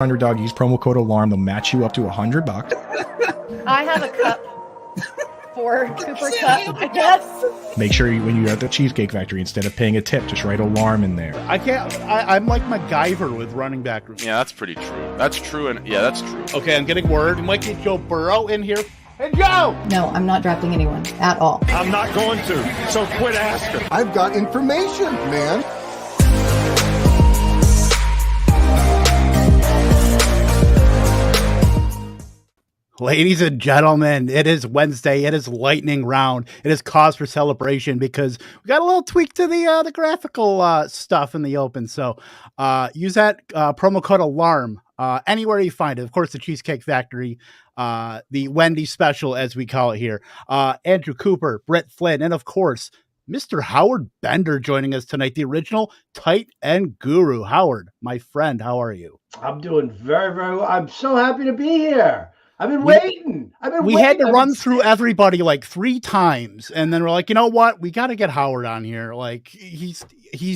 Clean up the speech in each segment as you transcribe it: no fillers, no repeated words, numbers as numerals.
Underdog, use promo code ALARM. They'll match you up to $100. I have a cup for Cooper Cup, I guess. Make sure when you're at the Cheesecake Factory, instead of paying a tip, just write ALARM in there. I'm like MacGyver with running back. Yeah, that's pretty true. That's true, and yeah, that's true. Okay, I'm getting word. We might get Joe Burrow in here. Hey, Joe! No, I'm not drafting anyone at all. I'm not going to, so quit asking. I've got information, man. Ladies and gentlemen, it is Wednesday. It is lightning round. It is cause for celebration because we got a little tweak to the graphical stuff in the open. So use that promo code ALARM anywhere you find it. Of course, the Cheesecake Factory, the Wendy special, as we call it here. Andrew Cooper, Britt Flinn, and of course, Mr. Howard Bender joining us tonight, the original tight end guru. Howard, my friend, how are you? I'm doing very, very well. I'm so happy to be here. I've been waiting. We had to run through everybody like 3 times, and then we're like, you know what? We got to get Howard on here. Like he's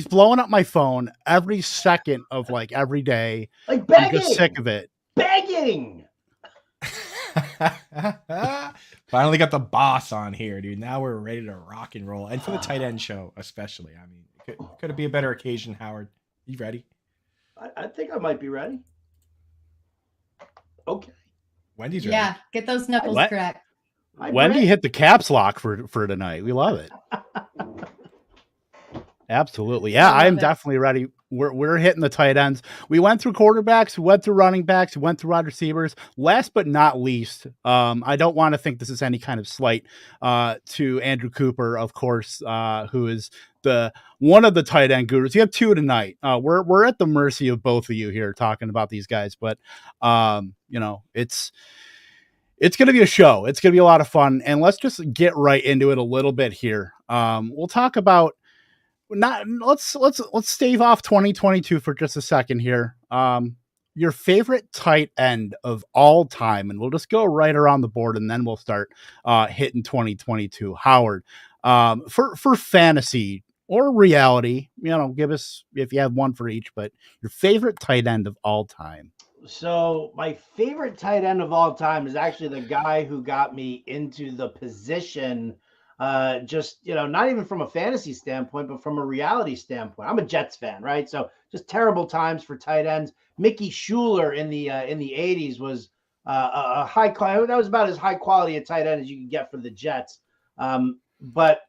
blowing up my phone every second of like every day. Like begging. I'm just sick of it. Begging. Finally got the boss on here, dude. Now we're ready to rock and roll. And for the tight end show, especially. I mean, could it be a better occasion, Howard? You ready? I think I might be ready. Okay. Wendy's ready. Yeah, get those knuckles cracked. Wendy hit the caps lock for tonight. We love it. Absolutely. Yeah, I am definitely ready. We're hitting the tight ends. We went through quarterbacks, we went through running backs, we went through wide receivers. Last but not least, I don't want to think this is any kind of slight to Andrew Cooper, of course, who is one of the tight end gurus. You have 2 tonight. We're at the mercy of both of you here talking about these guys, but it's going to be a show. It's going to be a lot of fun, and let's just get right into it a little bit here. We'll talk about let's stave off 2022 for just a second here. Your favorite tight end of all time, and we'll just go right around the board, and then we'll start hitting 2022. Howard, for fantasy or reality, give us, if you have one for each, but your favorite tight end of all time. So my favorite tight end of all time is actually the guy who got me into the position. Not even from a fantasy standpoint, but from a reality standpoint. I'm a Jets fan, right? So just terrible times for tight ends. Mickey Schuler in the 80s was a high quality. That was about as high quality a tight end as you could get for the Jets. But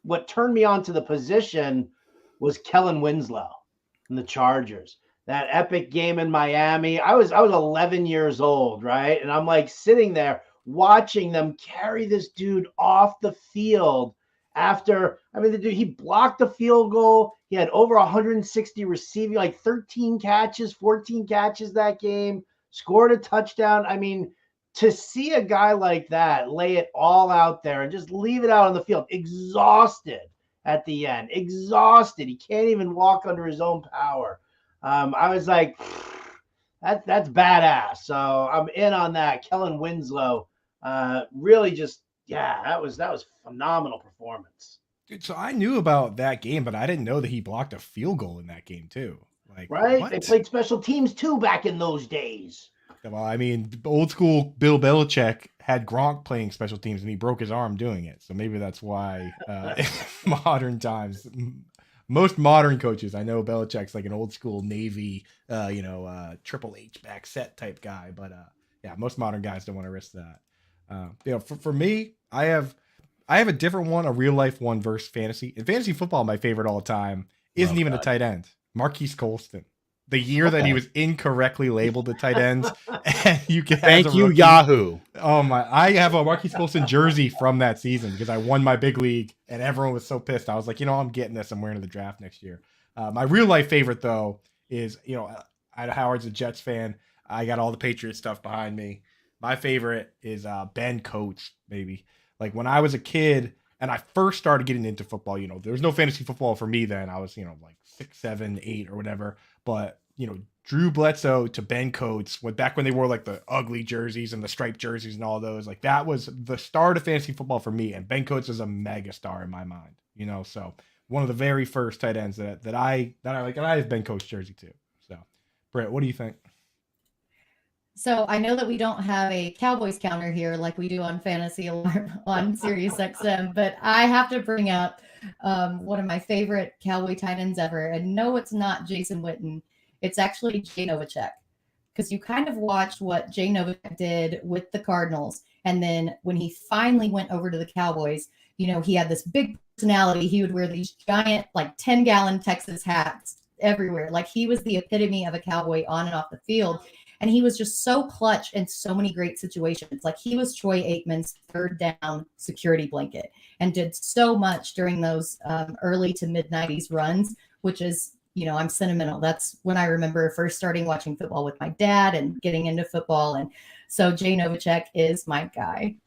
what turned me on to the position was Kellen Winslow in the Chargers. That epic game in Miami. I was 11 years old, right? And I'm like sitting there watching them carry this dude off the field the dude, he blocked the field goal. He had over 160 receiving, like 13 catches, 14 catches that game, scored a touchdown. I mean, to see a guy like that lay it all out there and just leave it out on the field, exhausted at the end, exhausted. He can't even walk under his own power. I was like, that's badass. So I'm in on that. Kellen Winslow. Really just, that was phenomenal performance. Dude, so I knew about that game, but I didn't know that he blocked a field goal in that game too. Like, right? What? They played special teams too back in those days. Well, I mean, old school Bill Belichick had Gronk playing special teams and he broke his arm doing it. So maybe that's why modern times, most modern coaches, I know Belichick's like an old school Navy, Triple H back set type guy, but most modern guys don't want to risk that. For me, I have a different one, a real life one versus fantasy. In fantasy football, my favorite all the time isn't even a tight end. Marquise Colston. The year that he was incorrectly labeled a tight end, and Thank you, Yahoo. Oh my! I have a Marquise Colston jersey from that season because I won my big league, and everyone was so pissed. I was like, I'm getting this. I'm wearing to the draft next year. My real life favorite though is, Howard's a Jets fan. I got all the Patriots stuff behind me. My favorite is Ben Coates, baby. Like when I was a kid and I first started getting into football, there was no fantasy football for me then. I was, like 6, 7, 8 or whatever. But, Drew Bledsoe to Ben Coates, back when they wore like the ugly jerseys and the striped jerseys and all those, like that was the start of fantasy football for me. And Ben Coates is a mega star in my mind, so one of the very first tight ends that I like, and I have Ben Coates jersey too. So Britt, what do you think? So I know that we don't have a Cowboys counter here like we do on Fantasy Alarm on Sirius XM, but I have to bring up one of my favorite Cowboy tight ends ever. And no, it's not Jason Witten. It's actually Jay Novacek. Because you kind of watched what Jay Novacek did with the Cardinals. And then when he finally went over to the Cowboys, he had this big personality. He would wear these giant, like 10-gallon Texas hats everywhere. Like he was the epitome of a Cowboy on and off the field. And he was just so clutch in so many great situations. Like he was Troy Aikman's third down security blanket and did so much during those early to mid 90s runs, which is, I'm sentimental. That's when I remember first starting watching football with my dad and getting into football. And so Jay Novacek is my guy.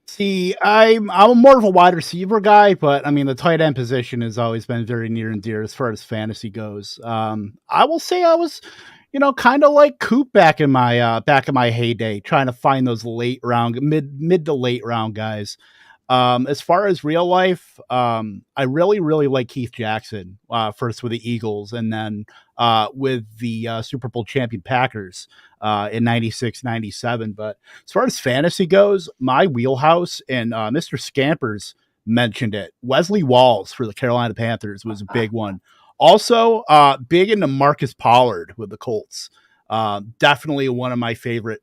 See, I'm more of a wide receiver guy, but I mean the tight end position has always been very near and dear as far as fantasy goes. I will say I was, kind of like Coop back in my heyday, trying to find those late round, mid to late round guys. As far as real life, I really, really like Keith Jackson, first with the Eagles and then with the Super Bowl champion Packers in 96, 97. But as far as fantasy goes, my wheelhouse, and Mr. Scampers mentioned it, Wesley Walls for the Carolina Panthers was a big one. Also, big into Marcus Pollard with the Colts. Definitely one of my favorite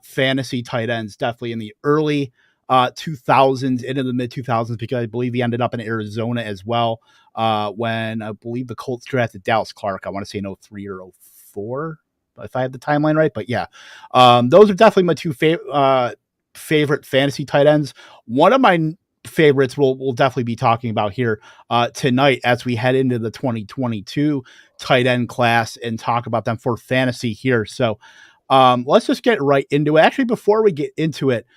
fantasy tight ends, definitely in the early 2000s into the mid 2000s, because I believe he ended up in Arizona as well when I believe the Colts drafted Dallas Clark. I want to say in 03 or 04, if I have the timeline right. But yeah, those are definitely my two favorite fantasy tight ends. One of my favorites we'll definitely be talking about here tonight as we head into the 2022 tight end class and talk about them for fantasy here. So let's just get right into it. Actually, before we get into it,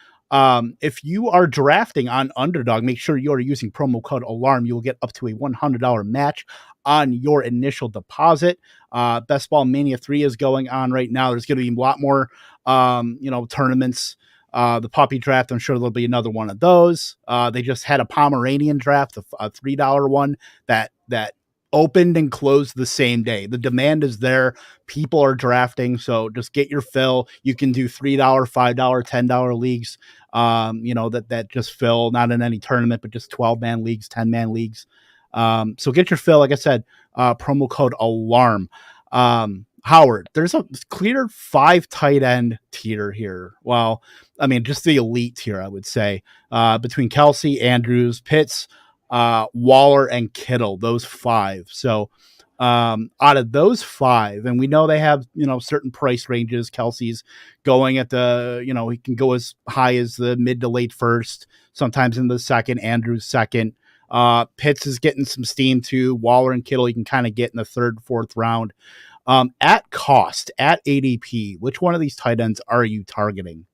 if you are drafting on Underdog, make sure you are using promo code ALARM. You will get up to a $100 match on your initial deposit. Best Ball Mania 3 is going on right now. There's going to be a lot more, tournaments. The puppy draft, I'm sure there'll be another one of those. They just had a Pomeranian draft, a $3 one that opened and closed the same day. The demand is there. People are drafting, so just get your fill. You can do $3, $5, $10 leagues. That just fill, not in any tournament, but just 12-man leagues, 10-man leagues. So get your fill. Like I said, promo code ALARM. Howard, there's a clear 5 tight end tier here. Well, I mean, just the elite tier, I would say, between Kelsey, Andrews, Pitts, Waller, and Kittle, those 5. So out of those 5, and we know they have, certain price ranges. Kelsey's going at the, he can go as high as the mid to late first, sometimes in the second, Andrews second. Pitts is getting some steam too. Waller and Kittle, you can kind of get in the 3rd, 4th round. At cost, at ADP, which one of these tight ends are you targeting?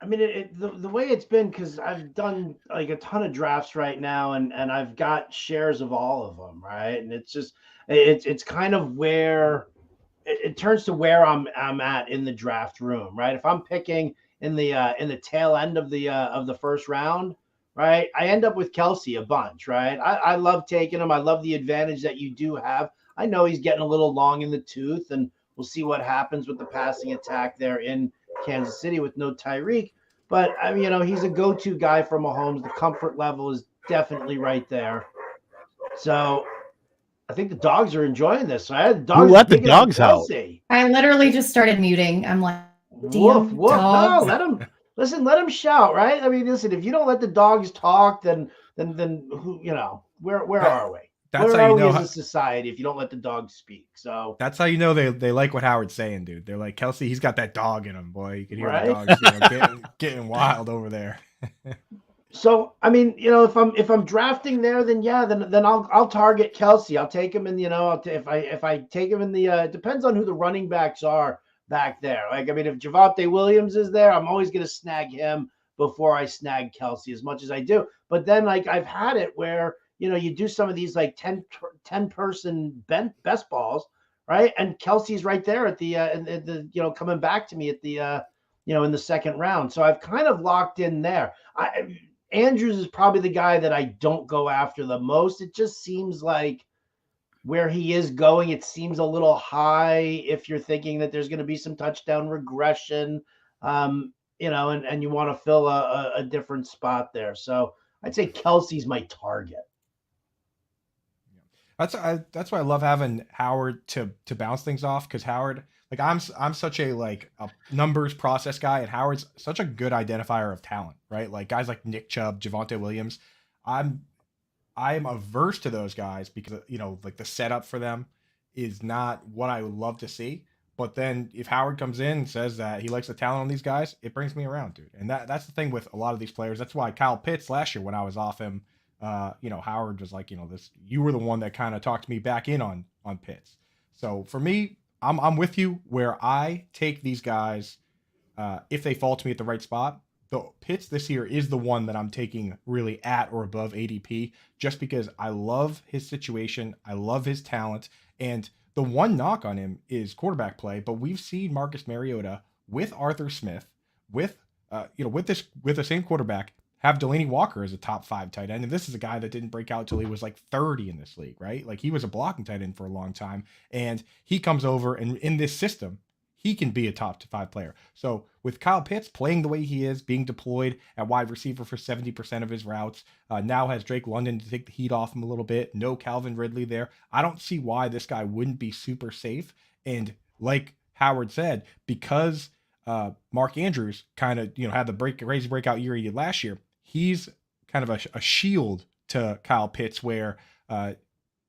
I mean, the way it's been, because I've done like a ton of drafts right now, and I've got shares of all of them, right? And it's just it's kind of where it turns to where I'm at in the draft room, right? If I'm picking in the tail end of the first round, right, I end up with Kelsey a bunch, right? I love taking him. I love the advantage that you do have. I know he's getting a little long in the tooth, and we'll see what happens with the passing attack there in Kansas City with no Tyreek. But I mean, he's a go-to guy for Mahomes. The comfort level is definitely right there. So I think the dogs are enjoying this. So I had the dogs. Who let the dogs out? I literally just started muting. I'm like, woof, woof. dogs. No, let them shout, right? I mean, listen, if you don't let the dogs talk, then who, where are we? That's Where how are you we know as a society if you don't let the dogs speak? So that's how you know they like what Howard's saying, dude. They're like, Kelsey, he's got that dog in him, boy. You can hear right? the dogs getting wild over there. So I mean, if I'm drafting there, then yeah, then I'll target Kelsey. I'll take him in, if I take him in the it depends on who the running backs are back there. Like, I mean, if Javonte Williams is there, I'm always going to snag him before I snag Kelsey, as much as I do. But then, like, I've had it where, you do some of these like 10 person best balls, right? And Kelsey's right there at the coming back to me at the in the second round. So I've kind of locked in there. Andrews is probably the guy that I don't go after the most. It just seems like where he is going, it seems a little high if you're thinking that there's going to be some touchdown regression, and you want to fill a different spot there. So I'd say Kelsey's my target. That's why I love having Howard to bounce things off, because Howard, like I'm such a numbers process guy, and Howard's such a good identifier of talent, right? Like guys like Nick Chubb, Javonte Williams, I'm averse to those guys because the setup for them is not what I would love to see. But then if Howard comes in and says that he likes the talent on these guys, it brings me around, dude. And that's the thing with a lot of these players. That's why Kyle Pitts last year, when I was off him, Howard was like, you were the one that kind of talked me back in on Pitts. So for me, I'm with you where I take these guys if they fall to me at the right spot. The Pitts this year is the one that I'm taking really at or above ADP, just because I love his situation. I love his talent. And the one knock on him is quarterback play, but we've seen Marcus Mariota with Arthur Smith, with the same quarterback, have Delaney Walker as a top 5 tight end. And this is a guy that didn't break out till he was like 30 in this league, right? Like he was a blocking tight end for a long time, and he comes over, and in this system, he can be a top 5 player. So with Kyle Pitts playing the way he is, being deployed at wide receiver for 70% of his routes, now has Drake London to take the heat off him a little bit. No Calvin Ridley there. I don't see why this guy wouldn't be super safe. And like Howard said, because Mark Andrews kind of had the crazy breakout year he did last year, he's kind of a shield to Kyle Pitts, where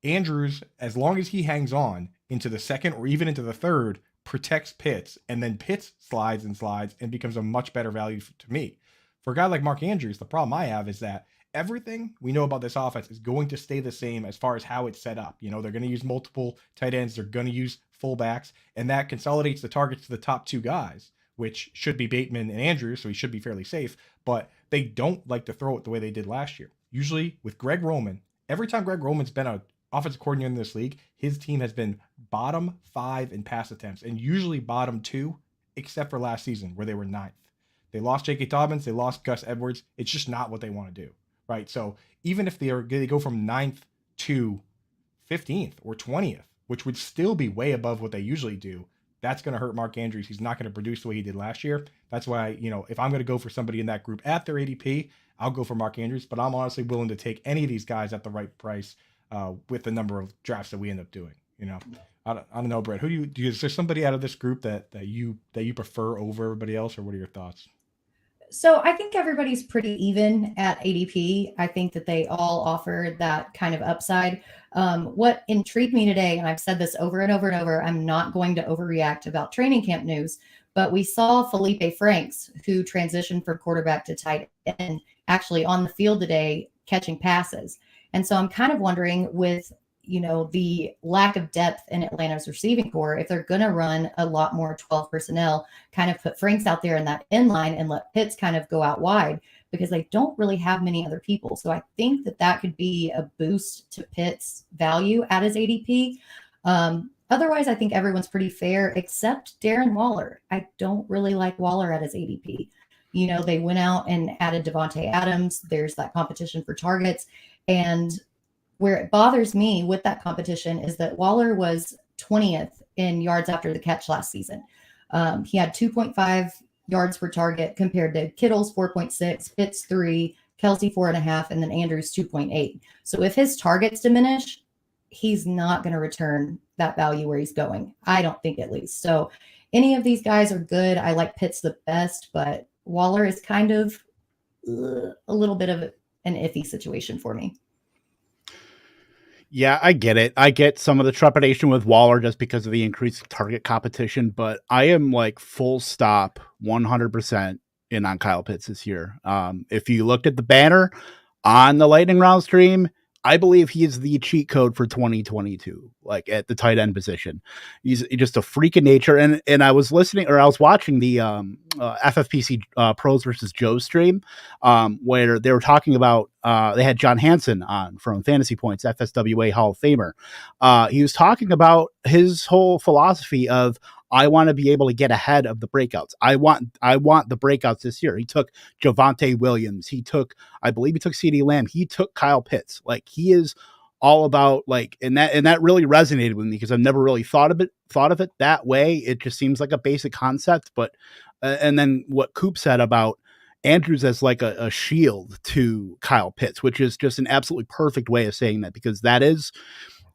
Andrews, as long as he hangs on into the second or even into the third, protects Pitts, and then Pitts slides and becomes a much better value to me. For a guy like Mark Andrews, the problem I have is that everything we know about this offense is going to stay the same as far as how it's set up. They're going to use multiple tight ends, they're going to use fullbacks, and that consolidates the targets to the top 2 guys, which should be Bateman and Andrews, so he should be fairly safe, but they don't like to throw it the way they did last year. Usually with Greg Roman, every time Greg Roman's been an offensive coordinator in this league, his team has been bottom 5 in pass attempts, and usually bottom 2, except for last season where they were 9th. They lost J.K. Dobbins, they lost Gus Edwards. It's just not what they want to do, right? So even if they go from 9th to 15th or 20th, which would still be way above what they usually do, that's going to hurt Mark Andrews. He's not going to produce the way he did last year. That's why, if I'm going to go for somebody in that group at their ADP, I'll go for Mark Andrews, but I'm honestly willing to take any of these guys at the right price with the number of drafts that we end up doing. I don't know, Brett. Is there somebody out of this group that you prefer over everybody else, or what are your thoughts? So I think everybody's pretty even at ADP. I think that they all offer that kind of upside. What intrigued me today, and I've said this over and over and over, I'm not going to overreact about training camp news, but we saw Felipe Franks, who transitioned from quarterback to tight end, actually on the field today catching passes. And so I'm kind of wondering, with the lack of depth in Atlanta's receiving core, if they're going to run a lot more 12 personnel, kind of put Franks out there in that end line and let Pitts kind of go out wide, because they don't really have many other people. So I think that could be a boost to Pitts' value at his ADP. Otherwise, I think everyone's pretty fair except Darren Waller. I don't really like Waller at his ADP. They went out and added Devante Adams. There's that competition for targets. And where it bothers me with that competition is that Waller was 20th in yards after the catch last season. He had 2.5 yards per target compared to Kittle's 4.6, Pitts 3, Kelsey 4.5, and then Andrews 2.8. So if his targets diminish, he's not going to return that value where he's going. I don't think, at least. So any of these guys are good. I like Pitts the best, but Waller is kind of a little bit of an iffy situation for me. Yeah, I get it. I get some of the trepidation with Waller just because of the increased target competition, but I am like full stop 100% in on Kyle Pitts this year. If you looked at the banner on the Lightning Round stream, I believe he is the cheat code for 2022, like at the tight end position. He's just a freak of nature. And I was watching the FFPC Pros versus Joe stream where they were talking about, they had John Hansen on from Fantasy Points, FSWA Hall of Famer. He was talking about his whole philosophy of, I want to be able to get ahead of the breakouts. I want the breakouts this year. He took Javonte Williams. I believe he took CeeDee Lamb. He took Kyle Pitts. Like, he is all about like, and that really resonated with me because I've never really thought of it that way. It just seems like a basic concept, but and then what Coop said about Andrews as like a shield to Kyle Pitts, which is just an absolutely perfect way of saying that, because that is,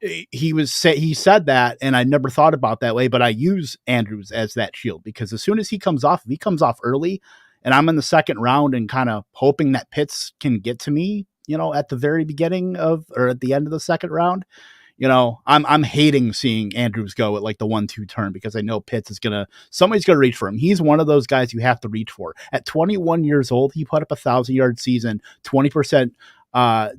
he said that, and I never thought about that way, but I use Andrews as that shield because as soon as he comes off early and I'm in the second round and kind of hoping that Pitts can get to me, at the very beginning or at the end of the second round, I'm hating seeing Andrews go at like the 1-2 turn because I know Pitts is somebody's going to reach for him. He's one of those guys you have to reach for. At 21 years old, he put up 1,000-yard season, 20%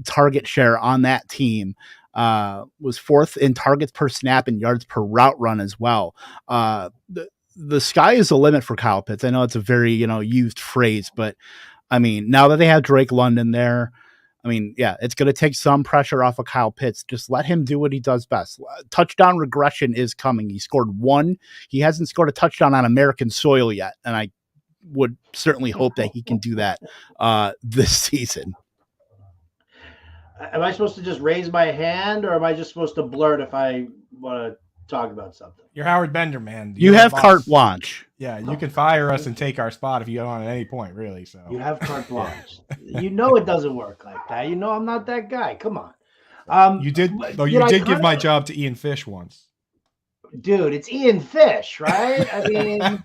target share on that team, was fourth in targets per snap and yards per route run as well. The sky is the limit for Kyle Pitts. I know it's a very, used phrase, but I mean, now that they have Drake London there, I mean, yeah, it's going to take some pressure off of Kyle Pitts. Just let him do what he does best. Touchdown regression is coming. He scored one. He hasn't scored a touchdown on American soil yet. And I would certainly hope that he can do that this season. Am I supposed to just raise my hand, or am I just supposed to blurt if I want to talk about something? You're Howard Bender, man. You have carte blanche. Yeah, you can fire us and take our spot if you want at any point, really. So you have carte blanche. It doesn't work like that. I'm not that guy. Come on. You did, though. You did give my job to Ian Fish once. Dude, it's Ian Fish, right? I mean,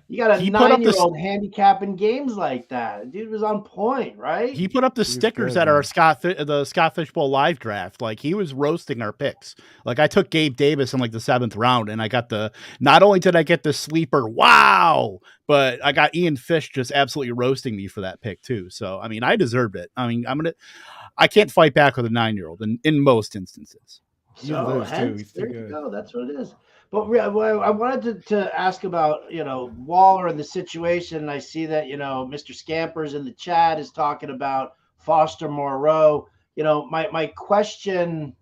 you got a 9-year-old handicapping games like that. Dude was on point, right? He put up the stickers at our the Scott Fishbowl live draft. Like, he was roasting our picks. Like, I took Gabe Davis in like the 7th round, and I got not only did I get the sleeper, wow, but I got Ian Fish just absolutely roasting me for that pick too. So, I mean, I deserved it. I mean, I can't fight back with a 9-year-old in most instances. So hence, there you go. That's what it is. But I wanted to ask about, Waller and the situation. I see that, Mr. Scampers in the chat is talking about Foster Moreau. My question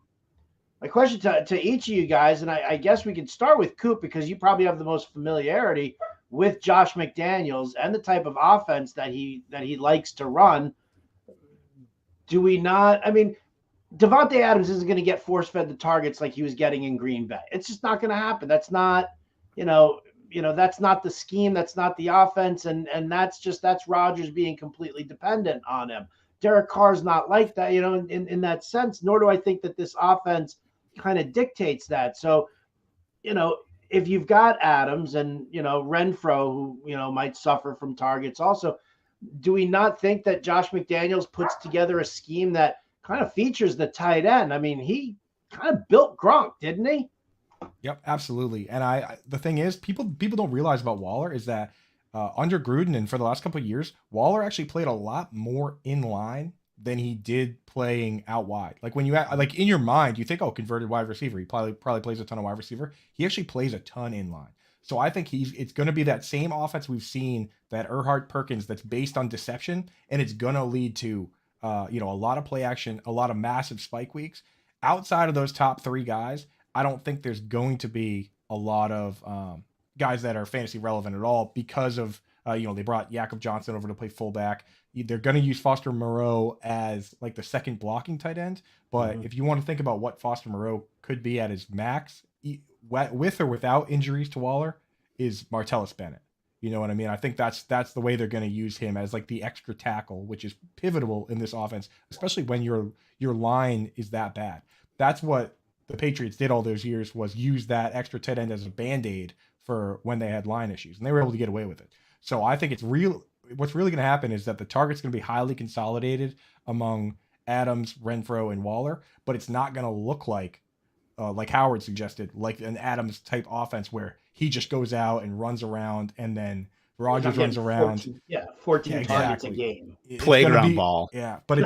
to each of you guys, and I guess we could start with Coop because you probably have the most familiarity with Josh McDaniels and the type of offense that he likes to run. Do we not? I mean, Devontae Adams isn't going to get force-fed the targets like he was getting in Green Bay. It's just not going to happen. That's not, that's not the scheme. That's not the offense. And that's Rodgers being completely dependent on him. Derek Carr's not like that, in that sense, nor do I think that this offense kind of dictates that. So, if you've got Adams and, Renfro, who, might suffer from targets also, do we not think that Josh McDaniels puts together a scheme that kind of features the tight end? I mean, he kind of built Gronk, didn't he? Yep, absolutely. And the thing is, people don't realize about Waller is that under Gruden and for the last couple of years, Waller actually played a lot more in line than he did playing out wide. Like when you like in your mind, you think, oh, converted wide receiver. He probably plays a ton of wide receiver. He actually plays a ton in line. So I think it's going to be that same offense we've seen, that Erhardt Perkins that's based on deception, and it's going to lead to a lot of play action, a lot of massive spike weeks. Outside of those top 3 guys, I don't think there's going to be a lot of guys that are fantasy relevant at all because of, they brought Jakob Johnson over to play fullback. They're going to use Foster Moreau as like the second blocking tight end. But if you want to think about what Foster Moreau could be at his max, with or without injuries to Waller, is Martellus Bennett. You know what I mean? I think that's the way they're going to use him, as like the extra tackle, which is pivotal in this offense, especially when your line is that bad. That's what the Patriots did all those years, was use that extra tight end as a Band-Aid for when they had line issues, and they were able to get away with it. So I think what's really going to happen is that the target's going to be highly consolidated among Adams, Renfro, and Waller, but it's not going to look like Howard suggested, like an Adams type offense where he just goes out and runs around, and then Rodgers runs around. 14 targets a game. Playground ball. Yeah, but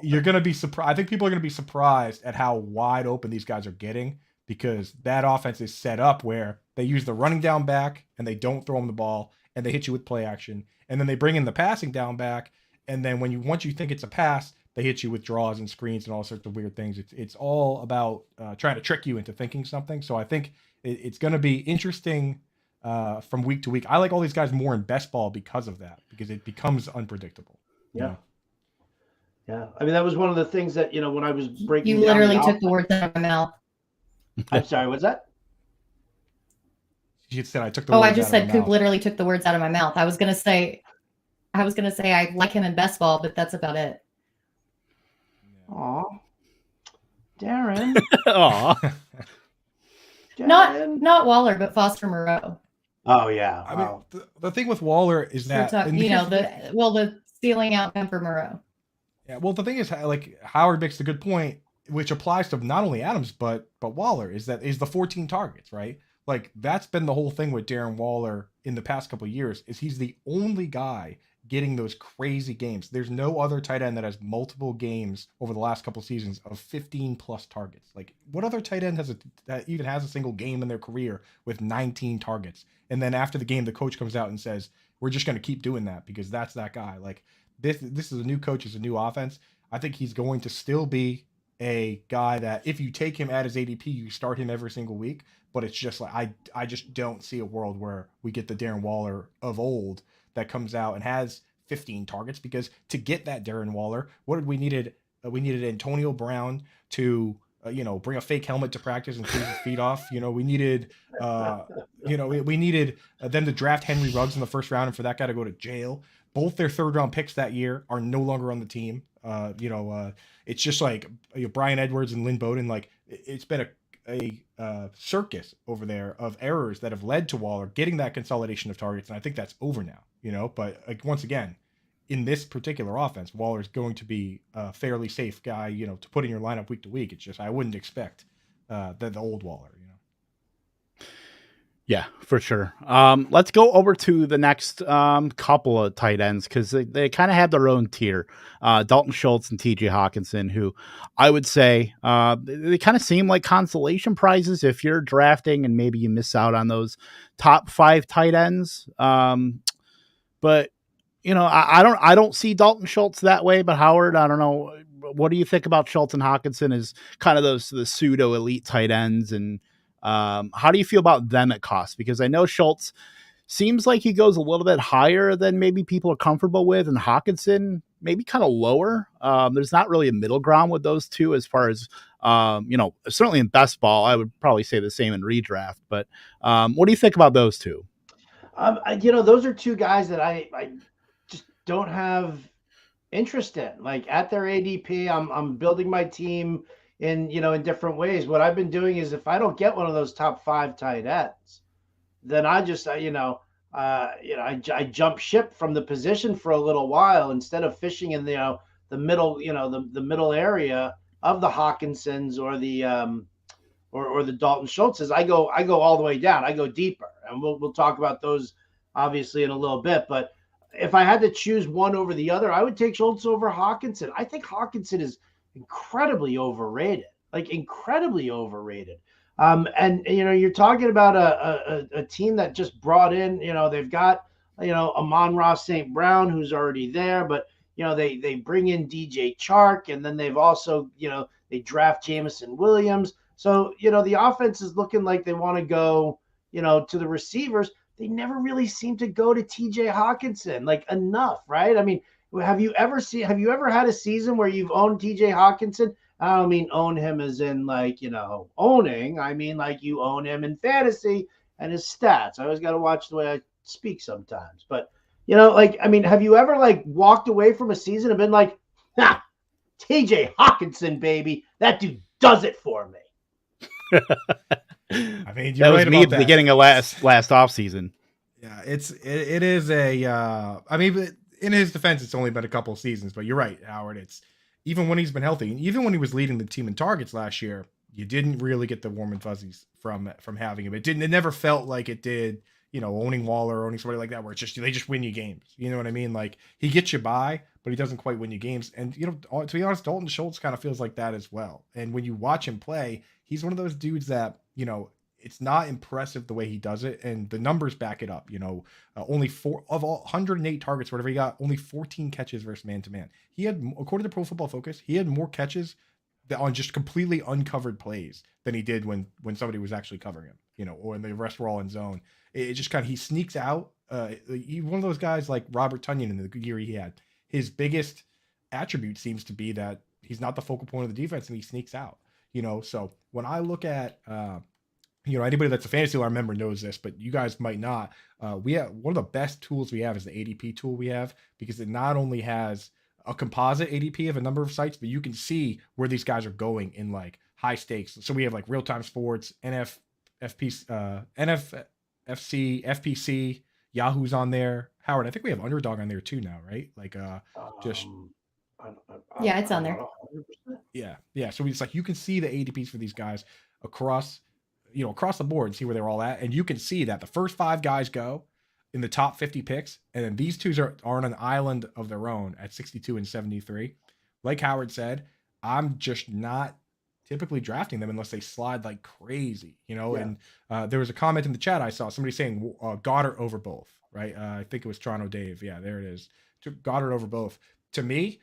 you're going to be surprised. I think people are going to be surprised at how wide open these guys are getting, because that offense is set up where they use the running down back and they don't throw him the ball, and they hit you with play action, and then they bring in the passing down back, and then once you think it's a pass, they hit you with draws and screens and all sorts of weird things. It's all about trying to trick you into thinking something. So I think it's going to be interesting from week to week. I like all these guys more in best ball because of that, because it becomes unpredictable. Yeah. Yeah. I mean, that was one of the things that, when I was breaking You down literally the took the words out of my mouth. I'm sorry, what's that? She said I took the Oh, words I just out said of my Coop mouth. literally took the words out of my mouth. I was gonna say I like him in best ball, but that's about it. Aw. Darren. Aw. Darren. Not Waller, but Foster Moreau. Oh, yeah. I Wow. mean, the thing with Waller is We're that talking, the stealing outcome for Moreau. Yeah, well, the thing is, like Howard makes a good point, which applies to not only Adams but Waller, is the 14 targets, right? Like that's been the whole thing with Darren Waller in the past couple of years. Is he's the only guy getting those crazy games. There's no other tight end that has multiple games over the last couple of seasons of 15 plus targets. Like what other tight end that even has a single game in their career with 19 targets? And then after the game, the coach comes out and says, "We're just going to keep doing that because that's that guy." Like this is a new coach, it's a new offense. I think he's going to still be a guy that if you take him at his ADP, you start him every single week. But it's just like I just don't see a world where we get the Darren Waller of old that comes out and has 15 targets, because to get that Darren Waller, what did we needed? We needed Antonio Brown to bring a fake helmet to practice and take his feet off. We needed we needed them to draft Henry Ruggs in the first round and for that guy to go to jail. Both their third round picks that year are no longer on the team. It's just like Brian Edwards and Lynn Bowden. Like it's been a circus over there of errors that have led to Waller getting that consolidation of targets, and I think that's over now. But like once again, in this particular offense, Waller is going to be a fairly safe guy, to put in your lineup week to week. It's just I wouldn't expect the old Waller. Yeah, for sure. Let's go over to the next couple of tight ends because they kind of have their own tier. Dalton Schultz and TJ Hawkinson, who I would say they kind of seem like consolation prizes if you're drafting and maybe you miss out on those top 5 tight ends. But I don't see Dalton Schultz that way. But Howard, I don't know. What do you think about Schultz and Hawkinson as kind of the pseudo elite tight ends, and how do you feel about them at cost? Because I know Schultz seems like he goes a little bit higher than maybe people are comfortable with, and Hawkinson maybe kind of lower. There's not really a middle ground with those two as far as, certainly in best ball, I would probably say the same in redraft. But what do you think about those two? Those are two guys that I just don't have interest in. Like at their ADP, I'm building my team in different ways. What I've been doing is if I don't get one of those top 5 tight ends, then I just I jump ship from the position for a little while instead of fishing in the middle, the middle area of the Hawkinsons or the or the Dalton Schultzes. I go all the way down. I go deeper, and we'll talk about those obviously in a little bit. But if I had to choose one over the other, I would take Schultz over Hawkinson. I think Hawkinson is incredibly overrated. And you're talking about a team that just brought in, they've got Amon-Ra St. Brown, who's already there, but they bring in DJ Chark, and then they've also they draft Jamison Williams. So the offense is looking like they want to go to the receivers. They never really seem to go to TJ Hawkinson like enough, right? I mean, have you ever had a season where you've owned TJ Hawkinson? I don't mean own him as in like, owning. I mean like you own him in fantasy and his stats. I always got to watch the way I speak sometimes. But, have you ever walked away from a season and been like, TJ Hawkinson, baby, that dude does it for me. I mean, that was me at the beginning of last off season. Yeah, it is a. But in his defense, it's only been a couple of seasons. But you're right, Howard. It's even when he's been healthy, and even when he was leading the team in targets last year, you didn't really get the warm and fuzzies from having him. It never felt like it did. Owning Waller or owning somebody like that, where it's just they just win you games. You know what I mean? Like he gets you by, but he doesn't quite win you games. And to be honest, Dalton Schultz kind of feels like that as well. And when you watch him play, he's one of those dudes that it's not impressive the way he does it, and the numbers back it up. Only 4 of all 108 targets, whatever he got, only 14 catches versus man-to-man. He had, according to Pro Football Focus, he had more catches on just completely uncovered plays than he did when somebody was actually covering him, or when the rest were all in zone. It just kind of, he sneaks out. He's one of those guys like Robert Tunyan in the year he had. His biggest attribute seems to be that he's not the focal point of the defense and he sneaks out, So when I look at, anybody that's a fantasy alarm member knows this, but you guys might not. We have one of the best tools we have is the ADP tool we have, because it not only has a composite ADP of a number of sites, but you can see where these guys are going in like high stakes. So we have like Real Time Sports, NFFC, FPC, Yahoo's on there. Howard, I think we have Underdog on there too now, right? Like just yeah, it's on there. Yeah. So it's like you can see the ADPs for these guys across the board and see where they're all at. And you can see that the first 5 guys go in the top 50 picks. And then these two are on an island of their own at 62 and 73. Like Howard said, I'm just not typically drafting them unless they slide like crazy, And there was a comment in the chat I saw, somebody saying Goddard over both, right? I think it was Toronto Dave. Yeah, there it is. Goddard over both. To me,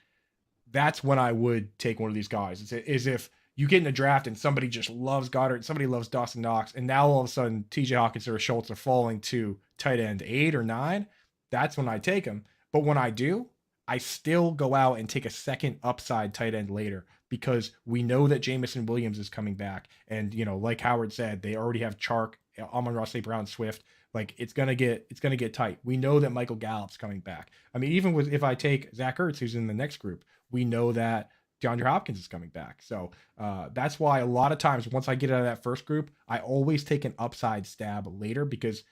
that's when I would take one of these guys. Is if you get in a draft and somebody just loves Goddard, somebody loves Dawson Knox, and now all of a sudden TJ Hawkinson or Schultz are falling to tight end 8 or 9, that's when I take them. But when I do, I still go out and take a second upside tight end later, because we know that Jamison Williams is coming back. And, like Howard said, they already have Chark, Amon-Ra St. Brown, Swift. Like it's gonna get tight. We know that Michael Gallup's coming back. I mean, even if I take Zach Ertz, who's in the next group, we know that DeAndre Hopkins is coming back. So that's why a lot of times once I get out of that first group, I always take an upside stab later, because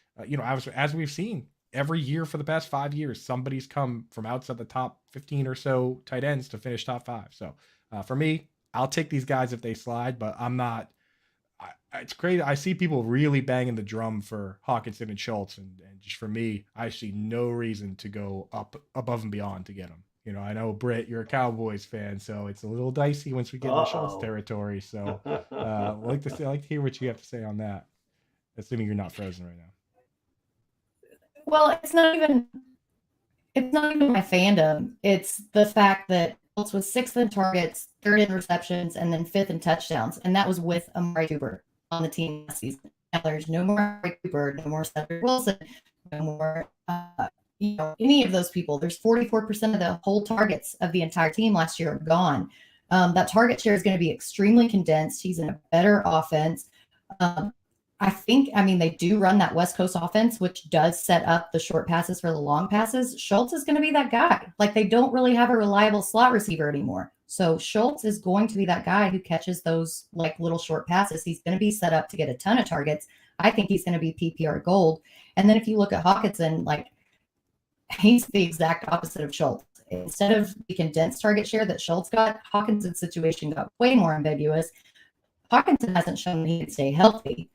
as we've seen every year for the past 5 years, somebody's come from outside the top 15 or so tight ends to finish top 5. So for me, I'll take these guys if they slide, but I'm not. It's crazy. I see people really banging the drum for Hawkinson and Schultz, and just for me, I see no reason to go up above and beyond to get them. I know, Britt, you're a Cowboys fan, so it's a little dicey once we get into Schultz territory. So I'd like to hear what you have to say on that, assuming you're not frozen right now. Well, it's not even my fandom. It's the fact that Schultz was 6th in targets, 3rd in receptions, and then 5th in touchdowns, and that was with Amari Cooper on the team last season. Now there's no more Amari Cooper, no more Cedric Wilson, no more any of those people. There's 44% of the whole targets of the entire team last year are gone. That target share is going to be extremely condensed. He's in a better offense. They do run that West Coast offense, which does set up the short passes for the long passes. Schultz is going to be that guy. Like, they don't really have a reliable slot receiver anymore. So Schultz is going to be that guy who catches those like little short passes. He's going to be set up to get a ton of targets. I think he's going to be PPR gold. And then if you look at Hawkinson, like, he's the exact opposite of Schultz. Instead of the condensed target share that Schultz got, Hawkinson's situation got way more ambiguous. Hawkinson hasn't shown that he can stay healthy,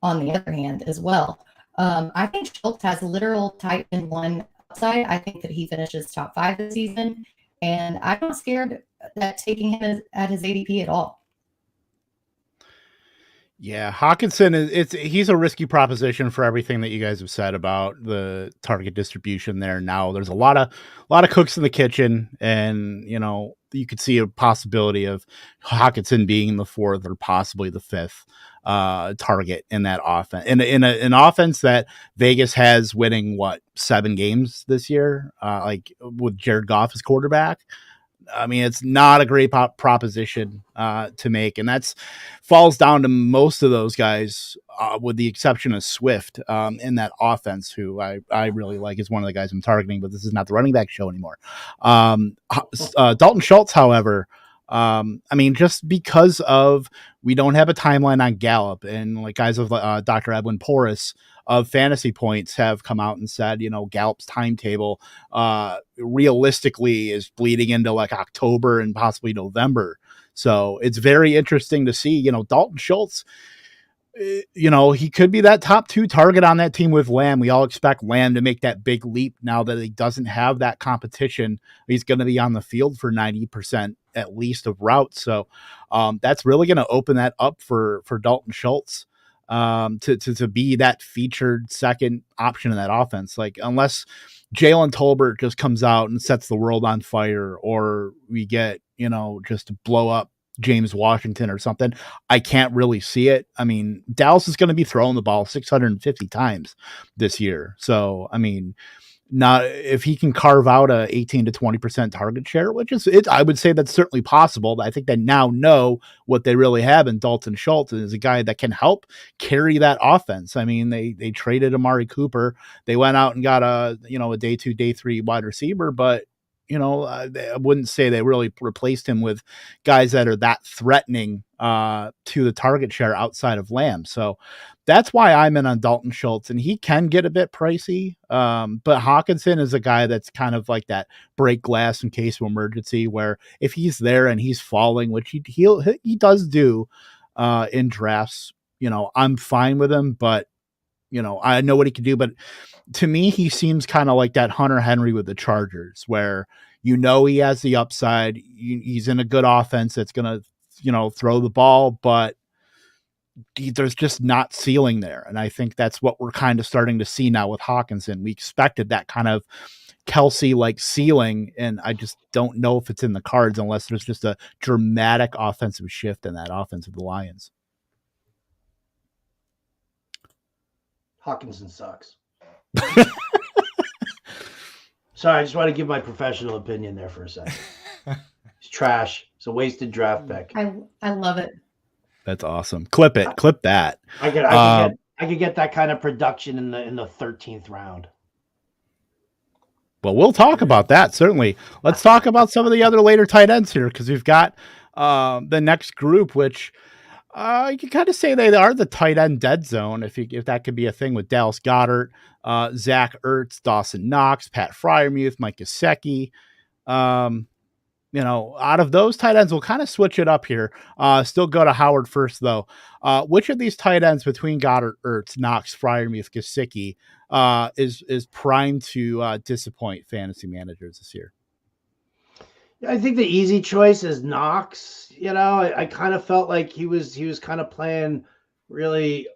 on the other hand, as well. I think Schultz has literal tight end 1 upside. I think that he finishes top 5 this season, and I'm not scared at taking him at his ADP at all. Yeah, Hawkinson he's a risky proposition for everything that you guys have said about the target distribution there. Now there's a lot of cooks in the kitchen, and you could see a possibility of Hawkinson being the 4th or possibly the 5th target in that offense. In an offense that Vegas has winning 7 games this year, like with Jared Goff as quarterback. I mean, it's not a great proposition to make, and that's falls down to most of those guys, with the exception of Swift in that offense, who I really like, is one of the guys I'm targeting. But this is not the running back show anymore. Dalton Schultz, however, just because of we don't have a timeline on Gallup, and like guys of Dr. Edwin Porras of Fantasy Points have come out and said, Gallup's timetable realistically is bleeding into like October and possibly November. So it's very interesting to see, Dalton Schultz, he could be that top 2 target on that team with Lamb. We all expect Lamb to make that big leap now that he doesn't have that competition. He's going to be on the field for 90% at least of routes. So that's really going to open that up for Dalton Schultz to be that featured second option in that offense. Like, unless Jalen Tolbert just comes out and sets the world on fire, or we get, just blow up James Washington or something, I can't really see it. I mean, Dallas is going to be throwing the ball 650 times this year. So, I mean, Now, if he can carve out a 18 to 20% target share, which is I would say that's certainly possible. I think they now know what they really have in Dalton Schultz is a guy that can help carry that offense. I mean, they traded Amari Cooper. They went out and got a day 2, day 3 wide receiver, but I wouldn't say they really replaced him with guys that are that threatening to the target share outside of Lamb. So that's why I'm in on Dalton Schultz, and he can get a bit pricey. But Hawkinson is a guy that's kind of like that break glass in case of emergency, where if he's there and he's falling, which he does do in drafts, I'm fine with him, but I know what he can do. But to me, he seems kind of like that Hunter Henry with the Chargers, where he has the upside. He's in a good offense that's going to throw the ball, but there's just not ceiling there. And I think that's what we're kind of starting to see now with Hawkinson. We expected that kind of Kelsey-like ceiling, and I just don't know if it's in the cards unless there's just a dramatic offensive shift in that offense of the Lions. Hawkinson sucks. Sorry, I just want to give my professional opinion there for a second. He's trash. It's a wasted draft pick. I love it. That's awesome. Clip it. Clip that. I could get that kind of production in the 13th round. Well, we'll talk about that, certainly. Let's talk about some of the other later tight ends here, because we've got the next group, which you can kind of say they are the tight end dead zone, if that could be a thing, with Dallas Goddard, Zach Ertz, Dawson Knox, Pat Freiermuth, Mike Gesicki. Out of those tight ends, we'll kind of switch it up here. Still go to Howard first, though. Which of these tight ends between Goddard, Ertz, Knox, Freiermuth, Gesicki is primed to disappoint fantasy managers this year? I think the easy choice is Knox. I kind of felt like he was kind of playing really,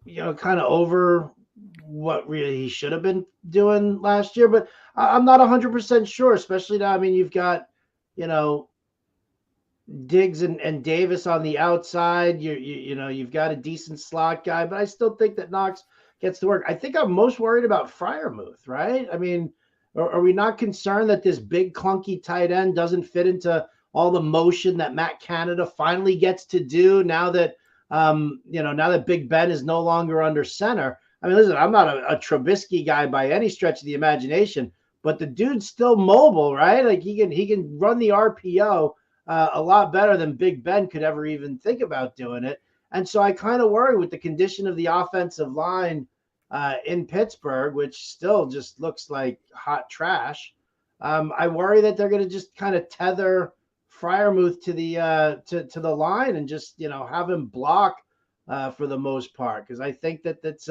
kind of over what really he should have been doing last year. But I'm not 100% sure, especially now. I mean, you've got, Diggs and Davis on the outside. You've got a decent slot guy, but I still think that Knox gets to work. I think I'm most worried about Freiermuth, right? I mean, are we not concerned that this big clunky tight end doesn't fit into all the motion that Matt Canada finally gets to do now that now that Big Ben is no longer under center? I mean, listen, I'm not a Trubisky guy by any stretch of the imagination, but the dude's still mobile, right? Like he can run the RPO a lot better than Big Ben could ever even think about doing it. And so I kind of worry with the condition of the offensive line in Pittsburgh, which still just looks like hot trash. I worry that they're going to just kind of tether Freiermuth to the line and just have him block for the most part, because I think this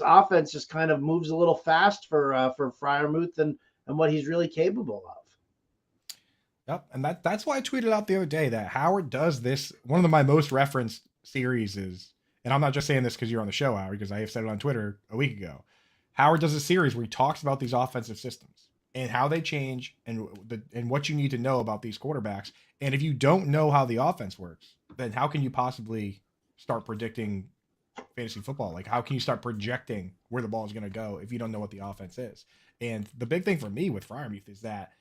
offense just kind of moves a little fast for Freiermuth and what he's really capable of. Yep, and that's why I tweeted out the other day that Howard does this. One of my most referenced series is, and I'm not just saying this because you're on the show, Howard, because I have said it on Twitter a week ago. Howard does a series where he talks about these offensive systems and how they change and what you need to know about these quarterbacks. And if you don't know how the offense works, then how can you possibly start predicting fantasy football? Like, how can you start projecting where the ball is going to go if you don't know what the offense is? And the big thing for me with Freiermuth is that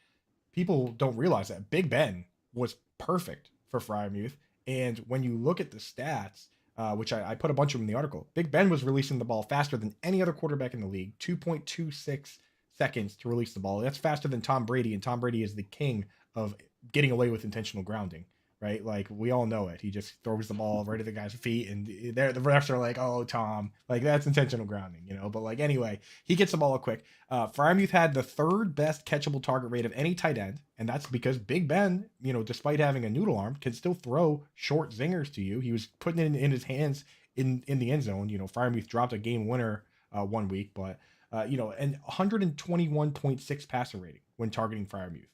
people don't realize that Big Ben was perfect for Freiermuth. And when you look at the stats, which I put a bunch of them in the article, Big Ben was releasing the ball faster than any other quarterback in the league, 2.26 seconds to release the ball. That's faster than Tom Brady, and Tom Brady is the king of getting away with intentional grounding, right? Like, we all know it. He just throws the ball right at the guy's feet, and the refs are like, oh, Tom, like, that's intentional grounding, But, like, anyway, he gets the ball up quick. Freiermuth had the third best catchable target rate of any tight end, and that's because Big Ben, despite having a noodle arm, can still throw short zingers to you. He was putting it in his hands in the end zone. Freiermuth dropped a game winner 1 week, but, and 121.6 passer rating when targeting Freiermuth.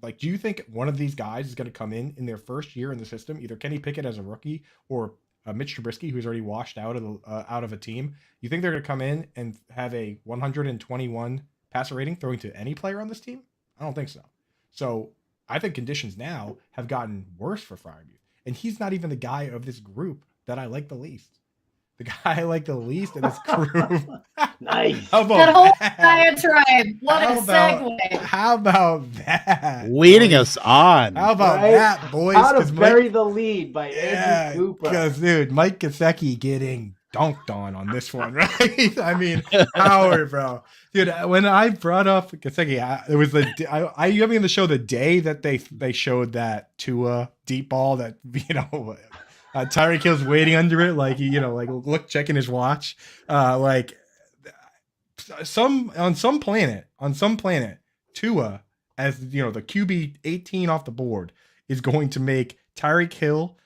Like, do you think one of these guys is going to come in their first year in the system, either Kenny Pickett as a rookie or Mitch Trubisky, who's already washed out of a team? You think they're going to come in and have a 121 passer rating throwing to any player on this team? I don't think so. So I think conditions now have gotten worse for Freiermuth, and he's not even the guy of this group that I like the least. the guy I like the least in this crew. Nice. How about That whole that? diatribe. What How a about- segue. How about that? Leading boys? us on. How about Right? that, boys? How to 'Cause bury the lead by yeah, Andrew Cooper. because dude, Mike Gesicki getting dunked on this one, right? I mean, Howard, bro, dude. When I brought up Gesicki, it was I you having the show the day that they showed that Tua deep ball that Tyreek Hill's waiting under it, like look checking his watch, on some planet, Tua as the QB 18 off the board is going to make Tyreek Hill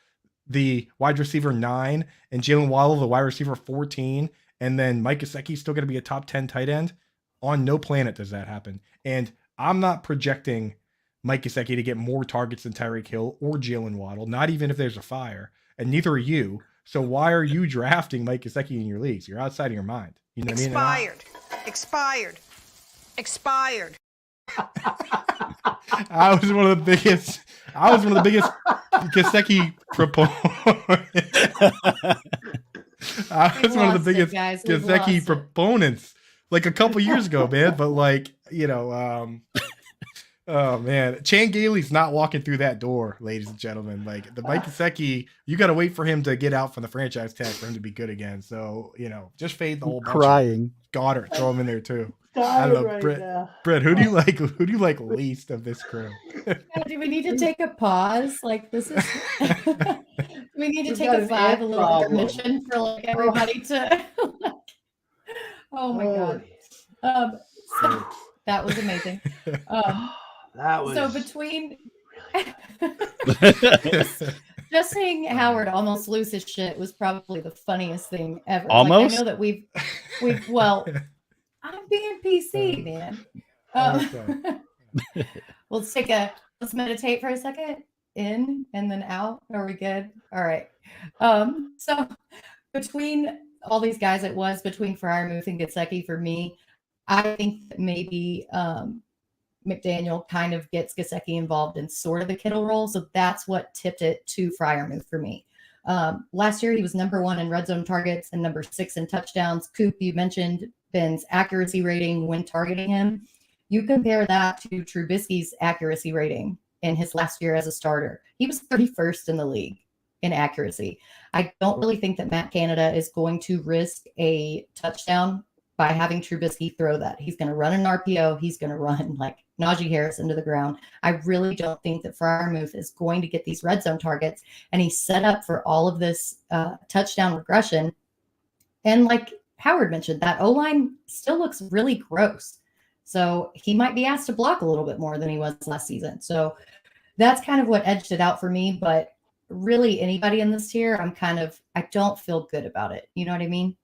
the wide receiver 9 and Jalen Waddle the wide receiver 14, and then Mike Gesicki still going to be a top 10 tight end. On no planet does that happen, and I'm not projecting Mike Gesicki to get more targets than Tyreek Hill or Jalen Waddle, not even if there's a fire, and neither are you. So why are you drafting Mike Gesicki in your leagues? You're outside of your mind. You know what I mean? Expired. I was one of the biggest Gesicki proponents. I was one of the biggest Gesicki proponents like a couple years ago, man. But oh man, Chan Gailey's not walking through that door, ladies and gentlemen. Like the Mike Gesicki, you got to wait for him to get out from the franchise tag for him to be good again. So just fade the whole bunch. Crying. Goddard, throw him in there too. I don't know, Britt, who do you like? Who do you like least of this crew? Do we need to take a pause? Like this is. We need to We've take got a an 5, ant a little problem. intermission for everybody to. Oh my god. So, that was amazing. That was so between. Just seeing Howard almost lose his shit was probably the funniest thing ever. Almost? I know that we've I'm being PC, man. Let's meditate for a second. In and then out. Are we good? All right. So between all these guys, it was between Freiermuth and Gesicki for me. I think that maybe McDaniel kind of gets Gesicki involved in sort of the Kittle role. So that's what tipped it to Freiermuth for me. Last year, he was number 1 in red zone targets and number 6 in touchdowns. Coop, you mentioned Ben's accuracy rating when targeting him. You compare that to Trubisky's accuracy rating in his last year as a starter. He was 31st in the league in accuracy. I don't really think that Matt Canada is going to risk a touchdown by having Trubisky throw that. He's going to run an RPO. He's going to run like Najee Harris into the ground. I really don't think that Freiermuth is going to get these red zone targets, and he's set up for all of this touchdown regression. And like Howard mentioned, that O-line still looks really gross. So he might be asked to block a little bit more than he was last season. So that's kind of what edged it out for me. But really anybody in this tier, I don't feel good about it. You know what I mean?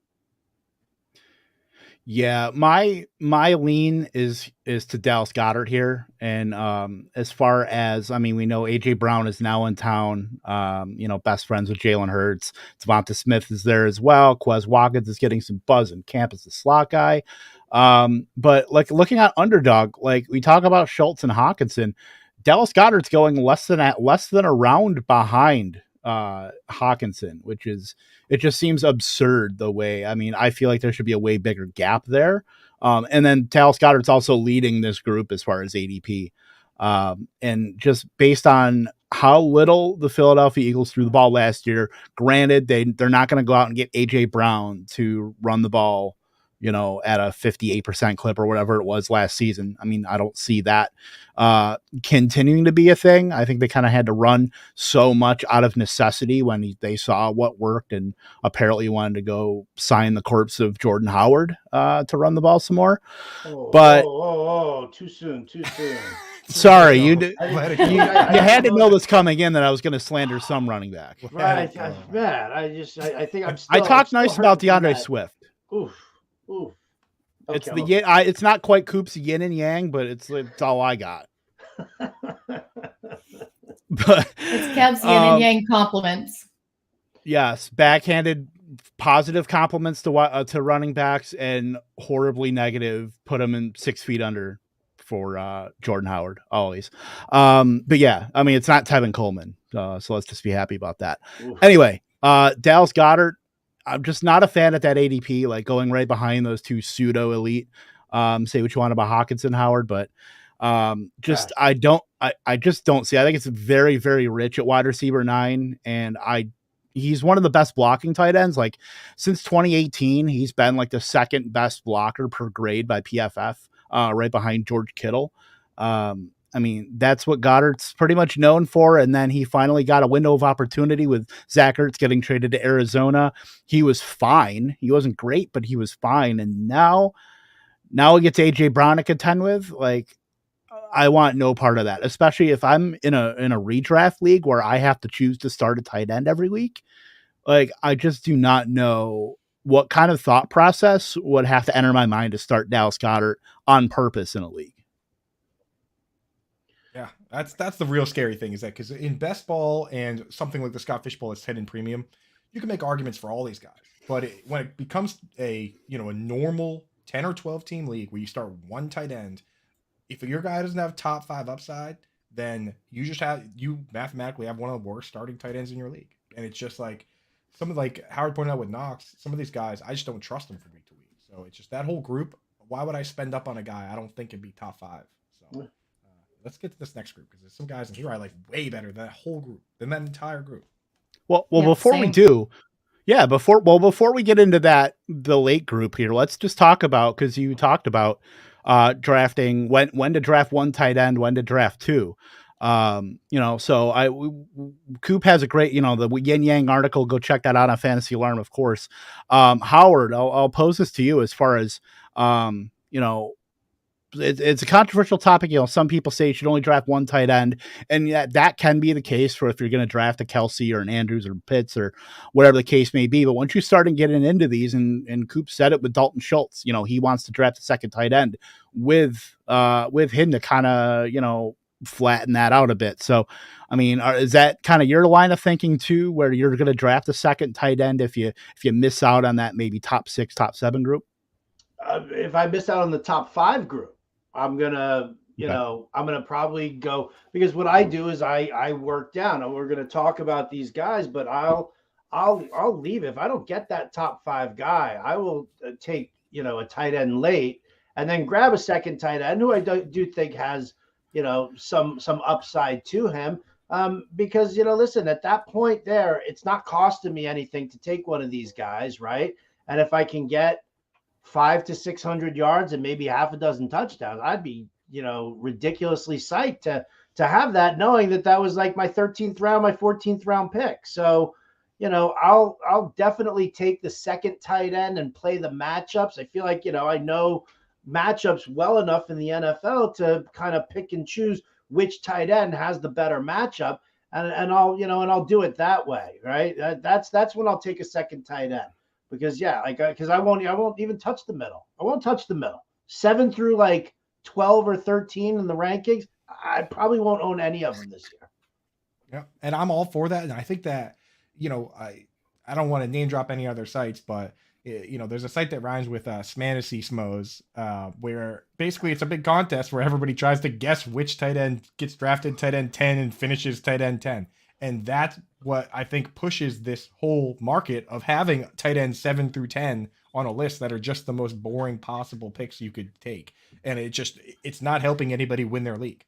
Yeah, my lean is to Dallas Goddard here, and as far as we know AJ Brown is now in town. Best friends with Jalen Hurts. Devonta Smith is there as well. Quez Watkins is getting some buzz in camp as the slot guy. But like looking at underdog, like we talk about Schultz and Hawkinson, Dallas Goddard's going less than a round behind Hawkinson, it just seems absurd the way. I feel like there should be a way bigger gap there. And then Dallas Goddard's also leading this group as far as ADP. And just based on how little the Philadelphia Eagles threw the ball last year, granted, they're not going to go out and get AJ Brown to run the ball, at a 58% clip or whatever it was last season. I don't see that continuing to be a thing. I think they kind of had to run so much out of necessity when they saw what worked, and apparently wanted to go sign the corpse of Jordan Howard to run the ball some more. Too soon. Sorry, you had to know this coming in that I was going to slander some running back. Right, man. I think I talked nice about DeAndre Swift. Oof. Okay, it's not quite Coop's yin and yang, but it's all I got. But it's Kev's yin and yang compliments. Yes, backhanded positive compliments to running backs and horribly negative put them in 6 feet under for Jordan Howard always. But yeah, it's not Tevin Coleman, so let's just be happy about that. Oof. Anyway, Dallas Goddard, I'm just not a fan at that ADP, like going right behind those two pseudo elite. Say what you want about Hawkinson, Howard, but just I just don't see. I think it's very, very rich at wide receiver 9, and he's one of the best blocking tight ends. Like since 2018, he's been like the second best blocker per grade by PFF, right behind George Kittle. I mean, that's what Goddard's pretty much known for. And then he finally got a window of opportunity with Zach Ertz getting traded to Arizona. He was fine. He wasn't great, but he was fine. And now he gets AJ Brown to contend with. Like, I want no part of that, especially if I'm in a redraft league where I have to choose to start a tight end every week. Like, I just do not know what kind of thought process would have to enter my mind to start Dallas Goddard on purpose in a league. Yeah, that's the real scary thing, is that because in best ball and something like the Scott Fish Bowl is 10 in premium, you can make arguments for all these guys. But when it becomes a normal 10 or 12 team league where you start one tight end, if your guy doesn't have top 5 upside, then you mathematically have one of the worst starting tight ends in your league. And it's just like like Howard pointed out with Knox, some of these guys, I just don't trust them from week to week. So it's just that whole group. Why would I spend up on a guy I don't think can be top 5? So let's get to this next group, because there's some guys in here I like way better than that whole group, than that entire group. Well, before we do, before we get into the late group here, let's just talk about, because you talked about drafting when to draft one tight end, when to draft 2. So Coop has a great, the Yin Yang article. Go check that out on Fantasy Alarm, of course. Howard, I'll pose this to you as far as, it's a controversial topic. Some people say you should only draft one tight end, and that can be the case for if you're going to draft a Kelsey or an Andrews or Pitts or whatever the case may be. But once you start getting into these, and Coop said it with Dalton Schultz, he wants to draft a second tight end with him to kind of, flatten that out a bit. So, I mean, is that kind of your line of thinking too, where you're going to draft a second tight end if you miss out on that maybe top 6, top 7 group? If I miss out on the top 5 group, I'm gonna, I'm gonna probably go, because what I do is I work down, and we're gonna talk about these guys, but I'll leave if I don't get that top 5 guy. I will take a tight end late, and then grab a second tight end who I do think has some upside to him, because listen, at that point there, it's not costing me anything to take one of these guys, right? And if I can get 500 to 600 yards and maybe half a dozen touchdowns, I'd be, ridiculously psyched to have that, knowing that was like my 13th round, my 14th round pick. So, I'll definitely take the second tight end and play the matchups. I feel like, I know matchups well enough in the NFL to kind of pick and choose which tight end has the better matchup. And I'll do it that way. Right. That's when I'll take a second tight end. Because because I won't even touch the middle. I won't touch the middle. 7 through like 12 or 13 in the rankings, I probably won't own any of them this year. Yeah, and I'm all for that. And I think that, I don't want to name drop any other sites, but there's a site that rhymes with Smanasy Smos, where basically it's a big contest where everybody tries to guess which tight end gets drafted tight end 10 and finishes tight end 10. And that's what I think pushes this whole market of having tight ends 7 through 10 on a list that are just the most boring possible picks you could take. And it's not helping anybody win their league.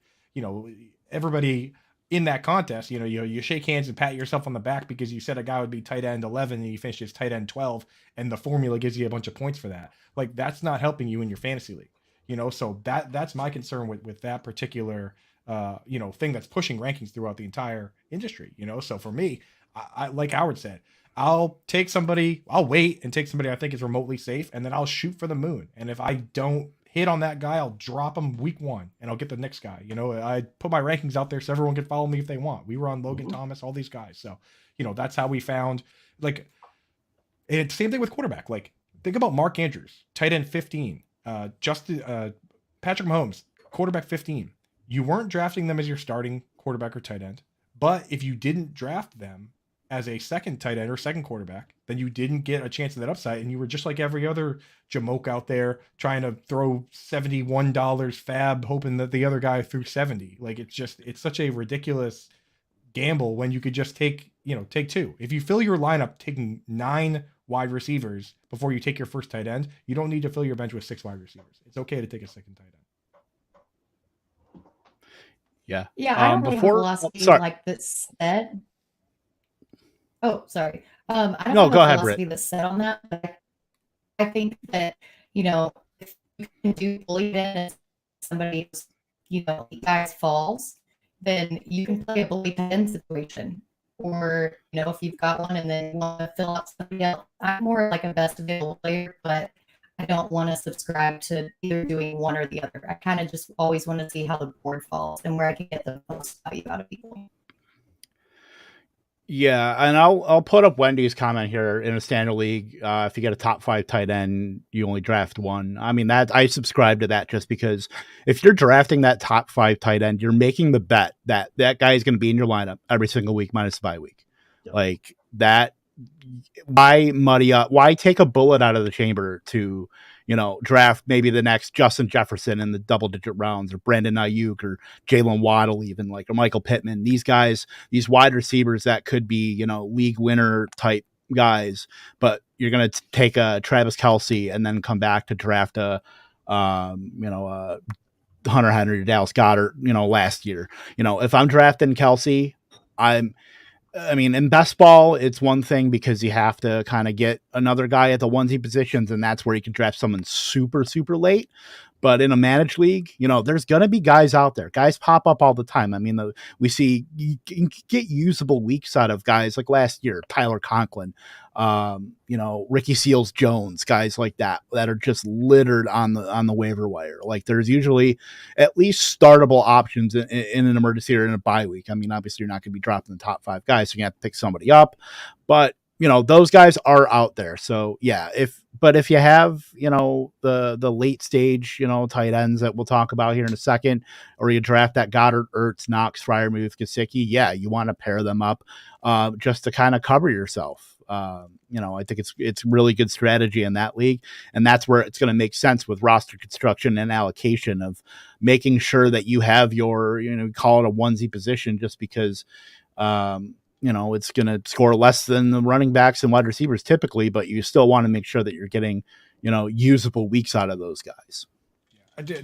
Everybody in that contest, you shake hands and pat yourself on the back because you said a guy would be tight end 11 and he finishes tight end 12, and the formula gives you a bunch of points for that. Like, that's not helping you in your fantasy league. So that's my concern with that particular thing that's pushing rankings throughout the entire industry. So for me, I like Howard said, I'll wait and take somebody I think is remotely safe, and then I'll shoot for the moon. And if I don't hit on that guy, I'll drop him week 1 and I'll get the next guy. I put my rankings out there so everyone can follow me if they want. We were on Logan Thomas, all these guys. So, that's how we found, like, and same thing with quarterback. Like, think about Mark Andrews, tight end 15, Patrick Mahomes, quarterback 15. You weren't drafting them as your starting quarterback or tight end, but if you didn't draft them as a second tight end or second quarterback, then you didn't get a chance at that upside, and you were just like every other jamoke out there trying to throw $71 fab, hoping that the other guy threw 70. Like, it's such a ridiculous gamble when you could just take 2. If you fill your lineup taking 9 wide receivers before you take your first tight end, you don't need to fill your bench with 6 wide receivers. It's okay to take a second tight end. Yeah. Yeah, I don't really have a philosophy like that's set. Oh, sorry. I don't have go a ahead, philosophy Britt. that's set on that, but I think that, if you can do bully then and somebody, guys falls, then you can play a bully end situation. Or, if you've got one and then you want to fill out somebody else. I'm more like a best available player, but I don't want to subscribe to either doing one or the other. I kind of just always want to see how the board falls and where I can get the most value out of people. Yeah, and I'll put up Wendy's comment here. In a standard league, if you get a top 5 tight end, you only draft one. I mean, that I subscribe to that just because if you're drafting that top 5 tight end, you're making the bet that guy is going to be in your lineup every single week minus the bye week. Yep. Like that. Why muddy up? Why take a bullet out of the chamber to, draft maybe the next Justin Jefferson in the double-digit rounds, or Brandon Ayuk, or Jalen Waddle, even or Michael Pittman? These guys, these wide receivers that could be, league winner type guys, but you're gonna take a Travis Kelce and then come back to draft a Hunter Henry, Dallas Goddard, last year. If I'm drafting Kelce, in best ball, it's one thing because you have to kind of get another guy at the onesie positions, and that's where you can draft someone super, super late. But in a managed league, there's going to be guys out there. Guys pop up all the time. I mean, we see you can get usable weeks out of guys like last year, Tyler Conklin, Ricky Seals-Jones, guys like that are just littered on the waiver wire. Like there's usually at least startable options in an emergency or in a bye week. I mean, obviously you're not going to be dropping the top 5 guys, so you have to pick somebody up. But those guys are out there. So yeah, if you have, the late stage, tight ends that we'll talk about here in a second, or you draft that Goddard, Ertz, Knox, Freiermuth, Gesicki, yeah, you want to pair them up just to kind of cover yourself. I think it's really good strategy in that league, and that's where it's going to make sense with roster construction and allocation of making sure that you have your, call it a onesie position, just because, it's going to score less than the running backs and wide receivers typically, but you still want to make sure that you're getting, usable weeks out of those guys.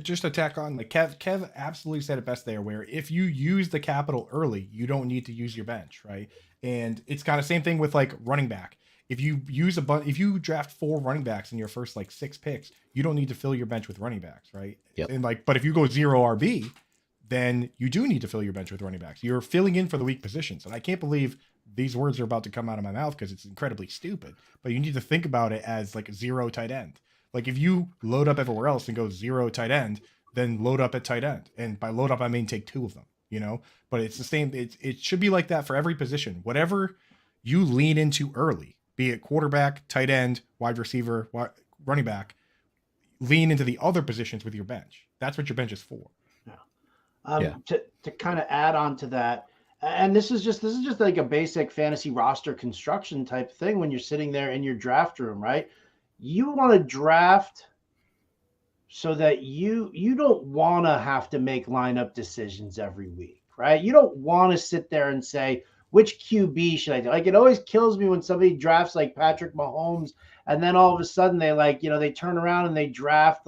Just to tack on, Kev absolutely said it best there, where if you use the capital early, you don't need to use your bench, right? And it's kind of same thing with running back. If you use if you draft 4 running backs in your first 6 picks, you don't need to fill your bench with running backs, right? Yep. And but if you go 0 RB, then you do need to fill your bench with running backs. You're filling in for the weak positions. And I can't believe these words are about to come out of my mouth because it's incredibly stupid, but you need to think about it as 0 tight end. If you load up everywhere else and go 0 tight end, then load up at tight end. And by load up, I mean take 2 of them, but it's the same. It should be like that for every position. Whatever you lean into early, be it quarterback, tight end, wide receiver, running back, lean into the other positions with your bench. That's what your bench is for. To kind of add on to that, and this is just like a basic fantasy roster construction type thing when you're sitting there in your draft room, right? You want to draft so that you don't want to have to make lineup decisions every week, right? You don't want to sit there and say, which QB should I do? It always kills me when somebody drafts Patrick Mahomes, and then all of a sudden they they turn around and they draft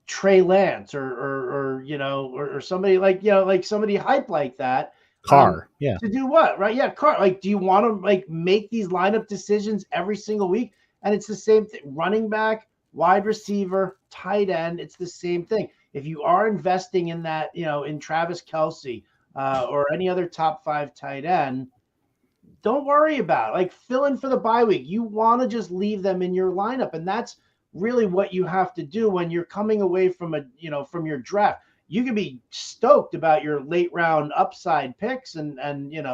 Trey Lance or somebody somebody hype like that. Carr, to do what, right? Yeah, Carr. Do you want to make these lineup decisions every single week? And it's the same thing. Running back, wide receiver, tight end. It's the same thing. If you are investing in that, in Travis Kelce or any other top 5 tight end, don't worry about it. Fill in for the bye week. You want to just leave them in your lineup, and that's really what you have to do when you're coming away from from your draft. You can be stoked about your late round upside picks and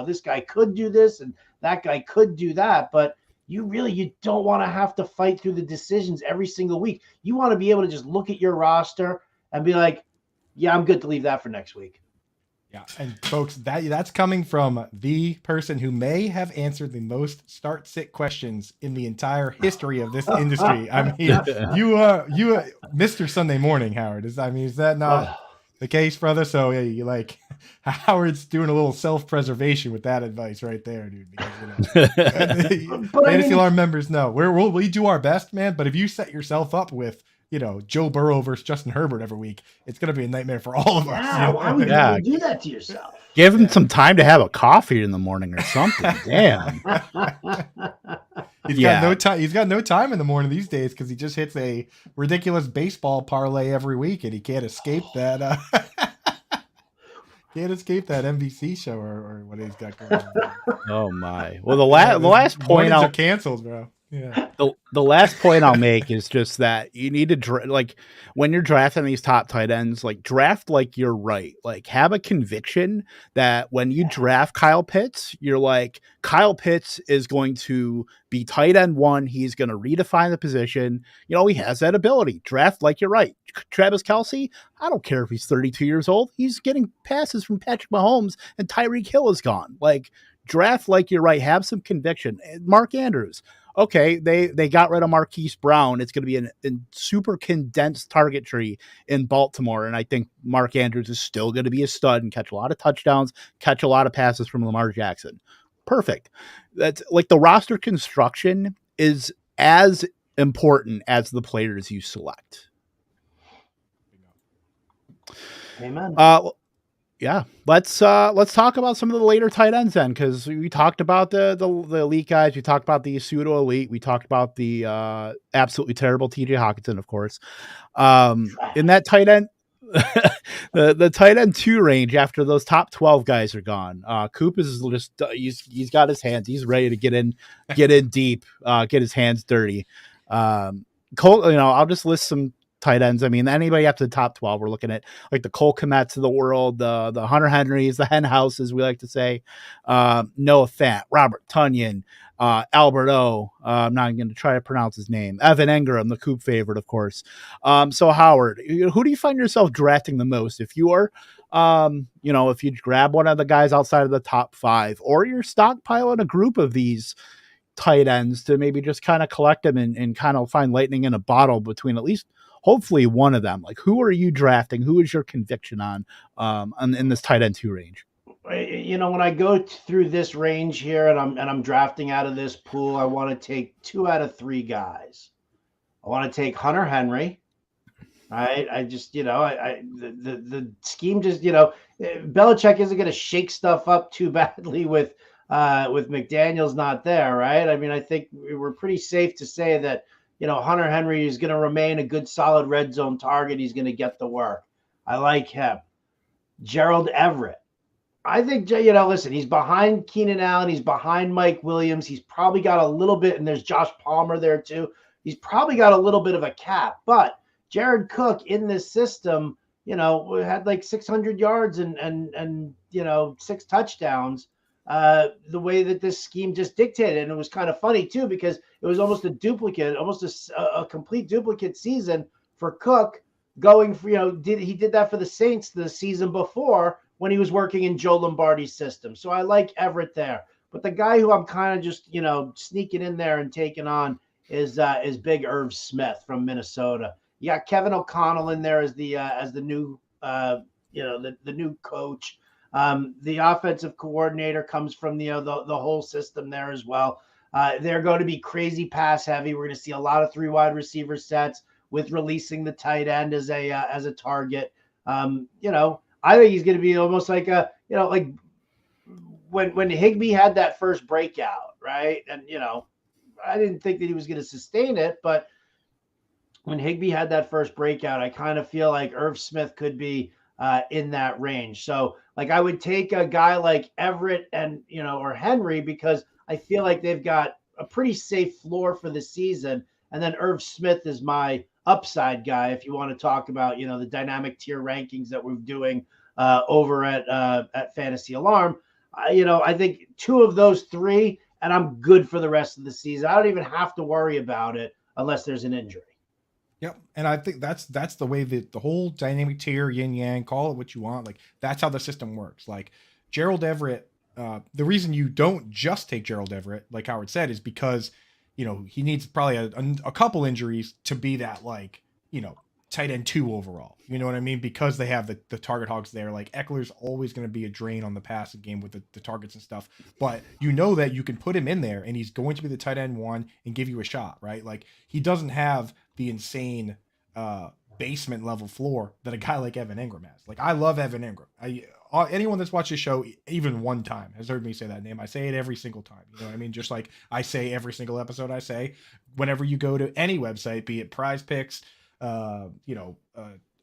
this guy could do this and that guy could do that, but you don't want to have to fight through the decisions every single week. You want to be able to just look at your roster and be like, yeah, I'm good to leave that for next week. Yeah, and folks, that's coming from the person who may have answered the most start-sit questions in the entire history of this industry. I mean, you Mr. Sunday Morning, Howard. Is that not? the case, brother. So yeah, you like Howard's doing a little self-preservation with that advice right there, dude. Because, Fantasy Alarm members know we do our best, man. But if you set yourself up with Joe Burrow versus Justin Herbert every week, it's gonna be a nightmare for all of us. Why would you do that to yourself? Give him some time to have a coffee in the morning or something. Damn. He's got no time. He's got no time in the morning these days because he just hits a ridiculous baseball parlay every week, and he can't escape that. Can't escape that NBC show or what he's got going on. Oh my! Well, the last point are canceled, bro. Yeah. The last point I'll make is just that you need to when you're drafting these top tight ends, draft like you're right. Have a conviction that when you draft Kyle Pitts, you're like, Kyle Pitts is going to be tight end 1. He's going to redefine the position. He has that ability. Draft like you're right. Travis Kelce, I don't care if he's 32 years old. He's getting passes from Patrick Mahomes and Tyreek Hill is gone. Draft like you're right. Have some conviction. Mark Andrews. Okay, they got rid of Marquise Brown. It's going to be a super condensed target tree in Baltimore, and I think Mark Andrews is still going to be a stud and catch a lot of touchdowns, catch a lot of passes from Lamar Jackson. Perfect. That's the roster construction is as important as the players you select. Amen. Yeah, let's talk about some of the later tight ends then, because we talked about the elite guys, we talked about the pseudo elite, we talked about the absolutely terrible TJ Hawkinson, of course. In that tight end, the tight end 2 range after those top 12 guys are gone. Coop is just he's got his hands, he's ready to get in deep, get his hands dirty. Cole, I'll just list some tight ends. I mean, anybody up to the top 12, we're looking at the Cole Komets of the world, the Hunter Henrys, the Hen Houses, we like to say, Noah Fant, Robert Tunyan, Albert O. I'm not going to try to pronounce his name. Evan Ingram, the Coop favorite, of course. So Howard, who do you find yourself drafting the most? If you are, if you grab one of the guys outside of the top 5, or you're stockpiling a group of these tight ends to maybe just kind of collect them and kind of find lightning in a bottle between at least hopefully one of them. Who are you drafting? Who is your conviction on in this tight end 2 range? When I go through this range here and I'm drafting out of this pool, I want to take 2 out of 3 guys. I want to take Hunter Henry. Right? I just, the scheme just, Belichick isn't going to shake stuff up too badly with McDaniels not there, right? I mean, I think we're pretty safe to say that Hunter Henry is going to remain a good, solid red zone target. He's going to get the work. I like him. Gerald Everett. I think, listen, he's behind Keenan Allen. He's behind Mike Williams. He's probably got a little bit, and there's Josh Palmer there too. He's probably got a little bit of a cap. But Jared Cook in this system, had 600 yards and 6 touchdowns. The way that this scheme just dictated. And it was kind of funny too, because it was almost a duplicate, almost a complete duplicate season for Cook going for, he did that for the Saints the season before when he was working in Joe Lombardi's system. So I like Everett there, but the guy who I'm kind of just, sneaking in there and taking on is big Irv Smith from Minnesota. You got Kevin O'Connell in there as the new, the new coach. The offensive coordinator comes from the whole system there as well. They're going to be crazy pass heavy. We're going to see a lot of 3 wide receiver sets with releasing the tight end as a target. I think he's going to be almost like when Higbee had that first breakout, right? And I didn't think that he was going to sustain it, but when Higbee had that first breakout, I kind of feel like Irv Smith could be in that range. So I would take a guy like Everett and, or Henry, because I feel like they've got a pretty safe floor for the season. And then Irv Smith is my upside guy. If you want to talk about, the dynamic tier rankings that we're doing over at Fantasy Alarm, I think 2 of those 3, and I'm good for the rest of the season. I don't even have to worry about it unless there's an injury. Yep. And I think that's the way that the whole dynamic tier, yin yang, call it what you want. That's how the system works. Gerald Everett, the reason you don't just take Gerald Everett, like Howard said, is because, he needs probably a couple injuries to be that tight end 2 overall. You know what I mean? Because they have the target hogs there. Like Eckler's always going to be a drain on the passing game with the targets and stuff. But you know that you can put him in there and he's going to be the tight end 1 and give you a shot, right? Like he doesn't have the insane basement level floor that a guy like Evan Ingram has. Like I love Evan Ingram. Anyone that's watched the show even one time has heard me say that name. I say it every single time. You know what I mean? Just like I say every single episode I say, whenever you go to any website, be it Prize Picks,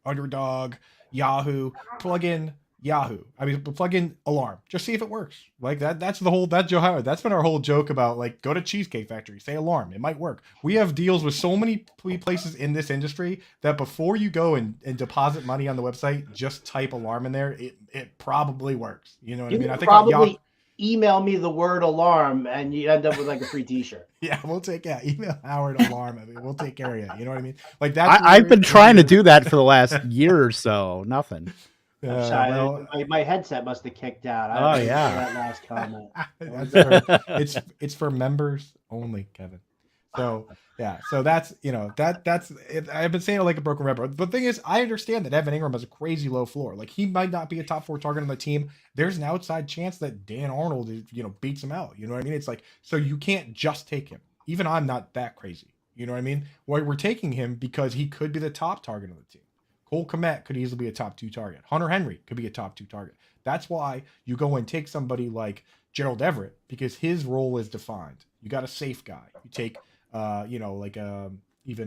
Underdog, Yahoo, plug in Yahoo. I mean, plug in Alarm. Just see if it works. Like that's been our whole joke about like go to Cheesecake Factory, say Alarm. It might work. We have deals with so many places in this industry that before you go and deposit money on the website, just type Alarm in there. It probably works. You know what I mean? I think probably email me the word Alarm and you end up with like a free t-shirt. Yeah, email Howard Alarm. I mean, we'll take care of you. You know what I mean? Like that. I've been trying to do that for the last year or so. Nothing. My headset must have kicked out. That last comment. It's for members only, Kevin. So yeah, so that's that's it. I've been saying it like a broken record. The thing is, I understand that Evan Ingram has a crazy low floor. Like he might not be a top 4 target on the team. There's an outside chance that Dan Arnold, beats him out. You know what I mean? It's like, so you can't just take him. Even I'm not that crazy. You know what I mean? We're taking him because he could be the top target on the team. Cole Comet could easily be a top 2 target. Hunter Henry could be a top 2 target. That's why you go and take somebody like Gerald Everett because his role is defined. You got a safe guy. You take, even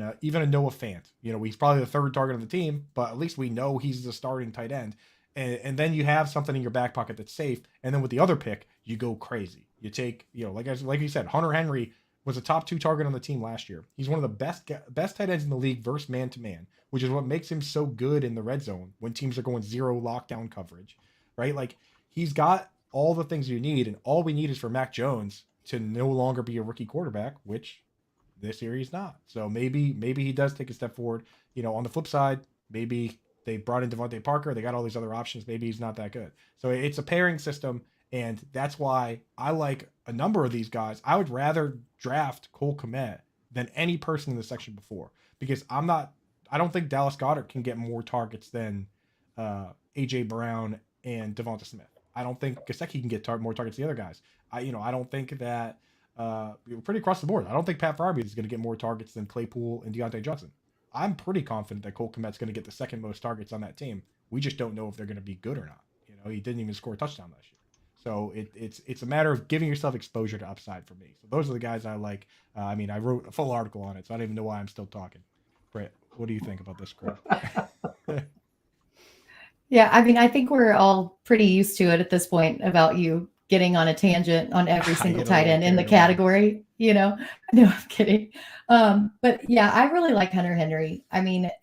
a Noah Fant. He's probably the 3rd target of the team, but at least we know he's the starting tight end. And then you have something in your back pocket that's safe. And then with the other pick, you go crazy. You take, like you said, Hunter Henry was a top 2 target on the team last year. He's one of the best tight ends in the league versus man-to-man, which is what makes him so good in the red zone when teams are going 0 lockdown coverage, right? Like he's got all the things you need, and all we need is for Mac Jones to no longer be a rookie quarterback, which this year he's not. So maybe he does take a step forward. On the flip side, maybe they brought in Devante Parker. They got all these other options. Maybe he's not that good. So it's a pairing system. And that's why I like a number of these guys. I would rather draft Cole Komet than any person in the section before, because I don't think Dallas Goddard can get more targets than AJ Brown and Devonta Smith. I don't think Gesicki can get more targets than the other guys. I don't think that pretty across the board. I don't think Pat Freiermuth is going to get more targets than Claypool and Deontay Johnson. I'm pretty confident that Cole Komet's going to get the 2nd most targets on that team. We just don't know if they're going to be good or not. He didn't even score a touchdown last year. So it's a matter of giving yourself exposure to upside for me. So those are the guys I like. I wrote a full article on it, so I don't even know why I'm still talking. Britt, what do you think about this group? Yeah, I think we're all pretty used to it at this point about you getting on a tangent on every single tight end in the category. No, I'm kidding. But yeah, I really like Hunter Henry.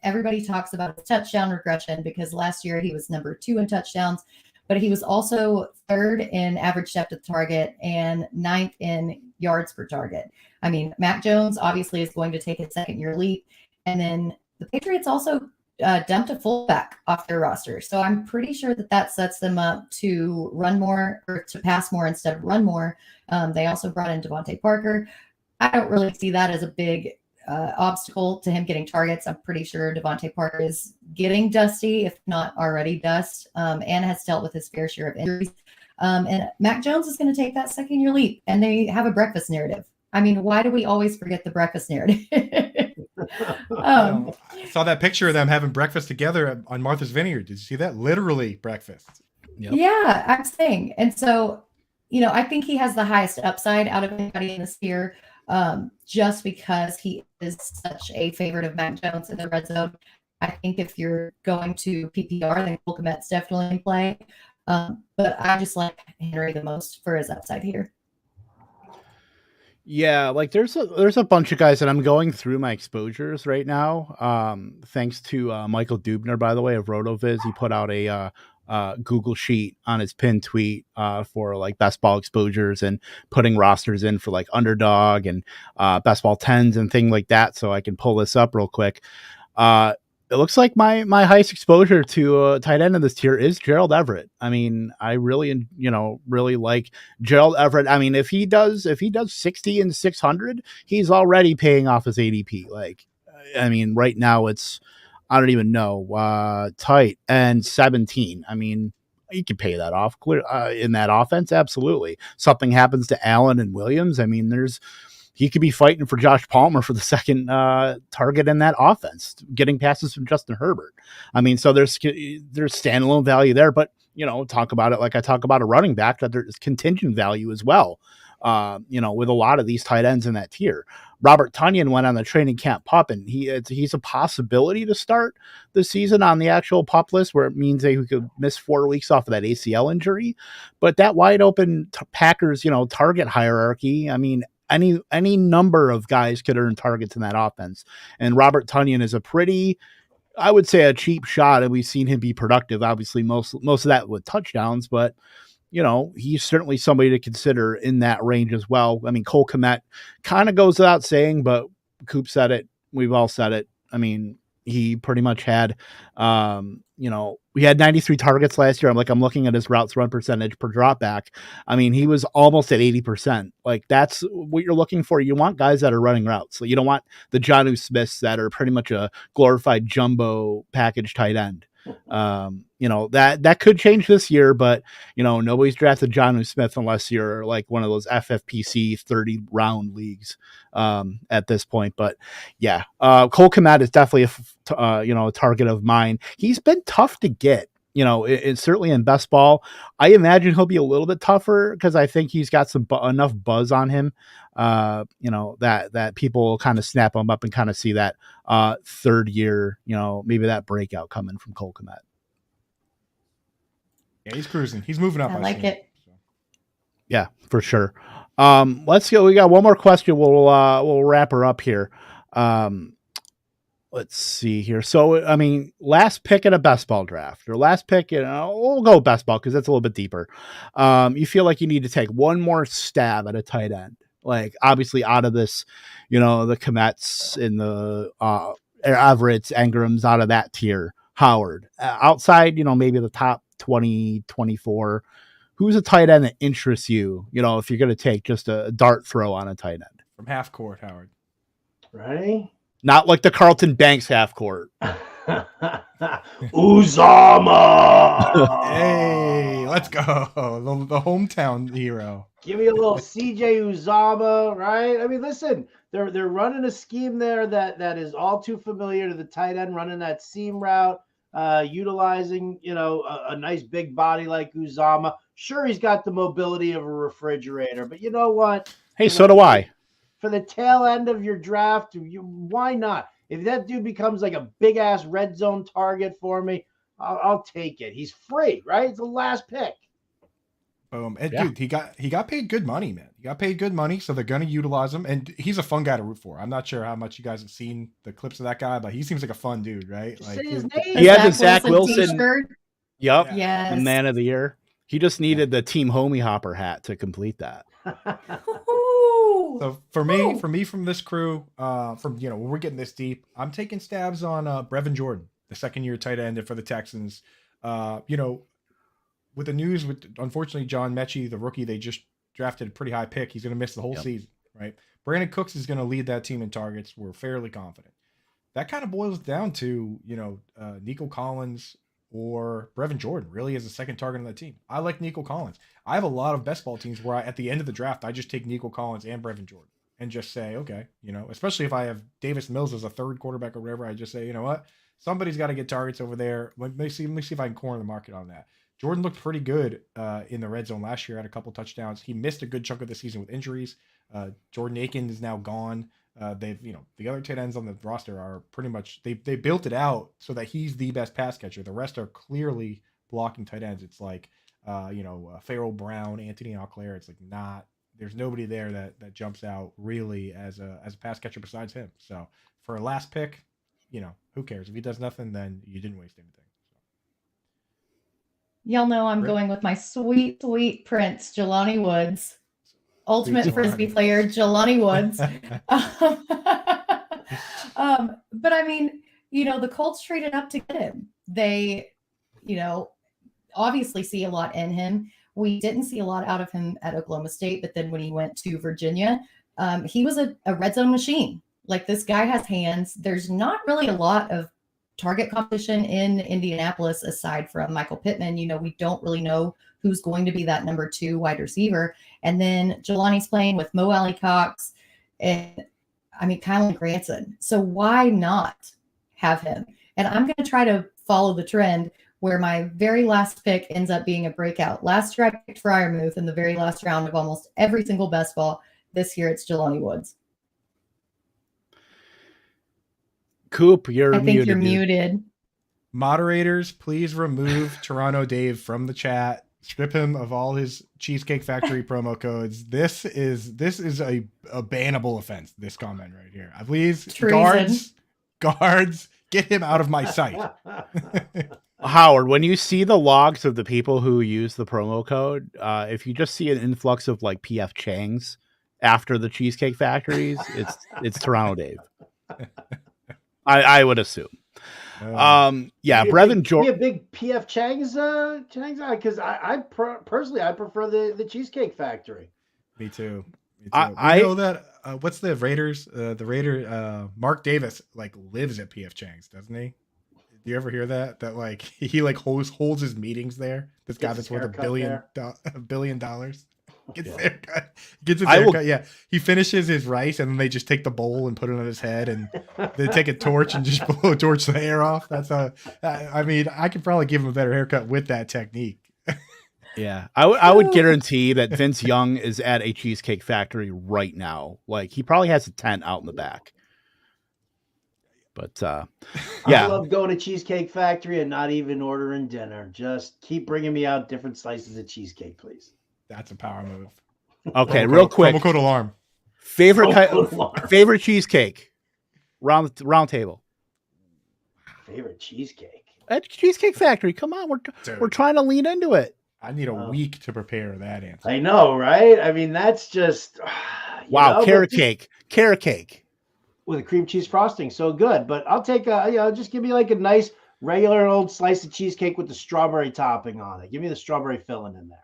Everybody talks about his touchdown regression because last year he was number 2 in touchdowns, but he was also 3rd in average depth of target and 9th in yards per target. Mac Jones obviously is going to take his 2nd-year leap. And then the Patriots also dumped a fullback off their roster. So I'm pretty sure that sets them up to run more or to pass more instead of run more. They also brought in Devante Parker. I don't really see that as a big obstacle to him getting targets. I'm pretty sure Devante Parker is getting dusty, if not already dust, and has dealt with his fair share of injuries. And Mac Jones is going to take that 2nd-year leap, and they have a breakfast narrative. Why do we always forget the breakfast narrative? I saw that picture of them having breakfast together on Martha's Vineyard. Did you see that? Literally breakfast. Yep. Yeah, I'm saying. And so, I think he has the highest upside out of anybody in this year, just because he is such a favorite of Mac Jones in the red zone. I think if you're going to PPR, then Cole Komet's definitely in play. But I just like Henry the most for his upside here. Yeah, like there's a bunch of guys that I'm going through my exposures right now. Thanks to Michael Dubner, by the way, of RotoViz. He put out a Google sheet on his pinned tweet for like best ball exposures and putting rosters in for like underdog and best ball 10s and things like that. So I can pull this up real quick. It looks like my highest exposure to tight end in this tier is Gerald Everett. I really, really like Gerald Everett. If he does 60 and 600, he's already paying off his ADP. Right now I don't even know, tight end 17. I mean, you can pay that off in that offense. Absolutely. Something happens to Allen and Williams. I mean, he could be fighting for Josh Palmer for the second target in that offense, getting passes from Justin Herbert. I mean, so there's standalone value there, but talk about it like I talk about a running back, that there's contingent value as well. With a lot of these tight ends in that tier. Robert Tunyan went on the training camp PUP, and he's a possibility to start the season on the actual PUP list, where it means that he could miss 4 weeks off of that ACL injury. But that wide open Packers, target hierarchy, I mean, any number of guys could earn targets in that offense. And Robert Tunyan is I would say a cheap shot, and we've seen him be productive. Obviously, most of that with touchdowns, but he's certainly somebody to consider in that range as well. I mean, Cole Komet kind of goes without saying, but Coop said it. We've all said it. I mean, he pretty much had, we had 93 targets last year. I'm looking at his routes run percentage per drop back. I mean, he was almost at 80%. Like, that's what you're looking for. You want guys that are running routes. So you don't want the Jonnu Smiths that are pretty much a glorified jumbo package tight end. That could change this year, but nobody's drafted Jonnu Smith unless you're like one of those FFPC 30 round leagues at this point. But yeah, Cole Komet is definitely a target of mine. He's been tough to get. It's certainly in best ball. I imagine he'll be a little bit tougher because I think he's got enough buzz on him, that people will kind of snap him up and kind of see that third year, maybe that breakout coming from Cole Komet. Yeah, he's cruising. He's moving up. I like it. Yeah, for sure. Let's go. We got one more question. We'll wrap her up here. Let's see here. So, I mean, last pick in a best ball draft, or last pick, we'll go best ball because that's a little bit deeper. You feel like you need to take one more stab at a tight end. Like, obviously out of this, the Comets and the Everetts, Ingrams, out of that tier, Howard. Outside, maybe the top 20, 24. Who's a tight end that interests you, if you're going to take just a dart throw on a tight end? From half court, Howard. Ready? Not like the Carlton Banks half court. Uzama. Hey, let's go. The hometown hero. Give me a little CJ Uzama, right? I mean, listen, they're running a scheme there that is all too familiar to the tight end, running that seam route, utilizing, a nice big body like Uzama. Sure, he's got the mobility of a refrigerator, but you know what? Hey, so do I. For the tail end of your draft, why not? If that dude becomes like a big ass red zone target for me, I'll take it. He's free, right? It's the last pick. Boom. And dude, he got paid good money, man. He got paid good money, so they're gonna utilize him. And he's a fun guy to root for. I'm not sure how much you guys have seen the clips of that guy, but he seems like a fun dude, right? Like he had the Zach Wilson. Yep. Yes. The man of the year. He just needed the Team Homie Hopper hat to complete that. So for me, from this crew, when we're getting this deep, I'm taking stabs on Brevin Jordan, the second-year tight end for the Texans. With the news, unfortunately John Mechie, the rookie, they just drafted a pretty high pick. He's going to miss the whole season, right? Brandon Cooks is going to lead that team in targets. We're fairly confident. That kind of boils down to Nico Collins or Brevin Jordan really as a second target on that team. I like Nico Collins. I have a lot of best ball teams where at the end of the draft, I just take Nico Collins and Brevin Jordan and just say, okay, especially if I have Davis Mills as a third quarterback or whatever, I just say, you know what, somebody's got to get targets over there. Let me see if I can corner the market on that. Jordan looked pretty good in the red zone last year, had a couple touchdowns. He missed a good chunk of the season with injuries. Jordan Aiken is now gone. They've, the other tight ends on the roster are pretty much, they built it out so that he's the best pass catcher. The rest are clearly blocking tight ends. It's like, Farrell Brown, Anthony Auclair. It's like there's nobody there that jumps out really as a pass catcher besides him. So for a last pick, who cares? If he does nothing, then you didn't waste anything. Y'all know I'm going with my sweet, sweet prince, Jelani Woods. Ultimate Frisbee player, Jelani Woods. But I mean, the Colts traded up to get him. They, obviously see a lot in him. We didn't see a lot out of him at Oklahoma State, but then when he went to Virginia, he was a red zone machine. Like, this guy has hands. There's not really a lot of target competition in Indianapolis, aside from Michael Pittman. We don't really know who's going to be that number 2 wide receiver. And then Jelani's playing with Mo Alley Cox and Kylan Granson. So why not have him? And I'm going to try to follow the trend where my very last pick ends up being a breakout. Last year I picked Freiermuth in the very last round of almost every single best ball. This year it's Jelani Woods. Coop, I think muted. you're muted. Moderators, please remove Toronto Dave from the chat. Strip him of all his Cheesecake Factory promo codes. This is a bannable offense. This comment right here. Please, Treason. guards, get him out of my sight. Howard, when you see the logs of the people who use the promo code, if you just see an influx of like PF Chang's after the Cheesecake Factories, it's Toronto Dave. I would assume. Brevin Jordan. Be a big PF Chang's because I personally prefer the Cheesecake Factory. Me too. I know that. What's the Raiders? Mark Davis lives at PF Chang's, doesn't he? Do you ever hear that? That he holds his meetings there. This guy that's worth $1 billion. Gets his haircut. Yeah, he finishes his rice and then they just take the bowl and put it on his head and they take a torch and just blow a torch the hair off. I could probably give him a better haircut with that technique. Yeah, I would guarantee that Vince Young is at a Cheesecake Factory right now. He probably has a tent out in the back. But I love going to Cheesecake Factory and not even ordering dinner. Just keep bringing me out different slices of cheesecake, please. That's a power move. Okay, real quick. Promo code alarm. Favorite cheesecake. Round table. Favorite cheesecake. At Cheesecake Factory. Come on, we're trying to lean into it. I need a week to prepare that answer. I know, right? That's just wow. Carrot cake with a cream cheese frosting, so good. But I'll take just give me a nice regular old slice of cheesecake with the strawberry topping on it. Give me the strawberry filling in there.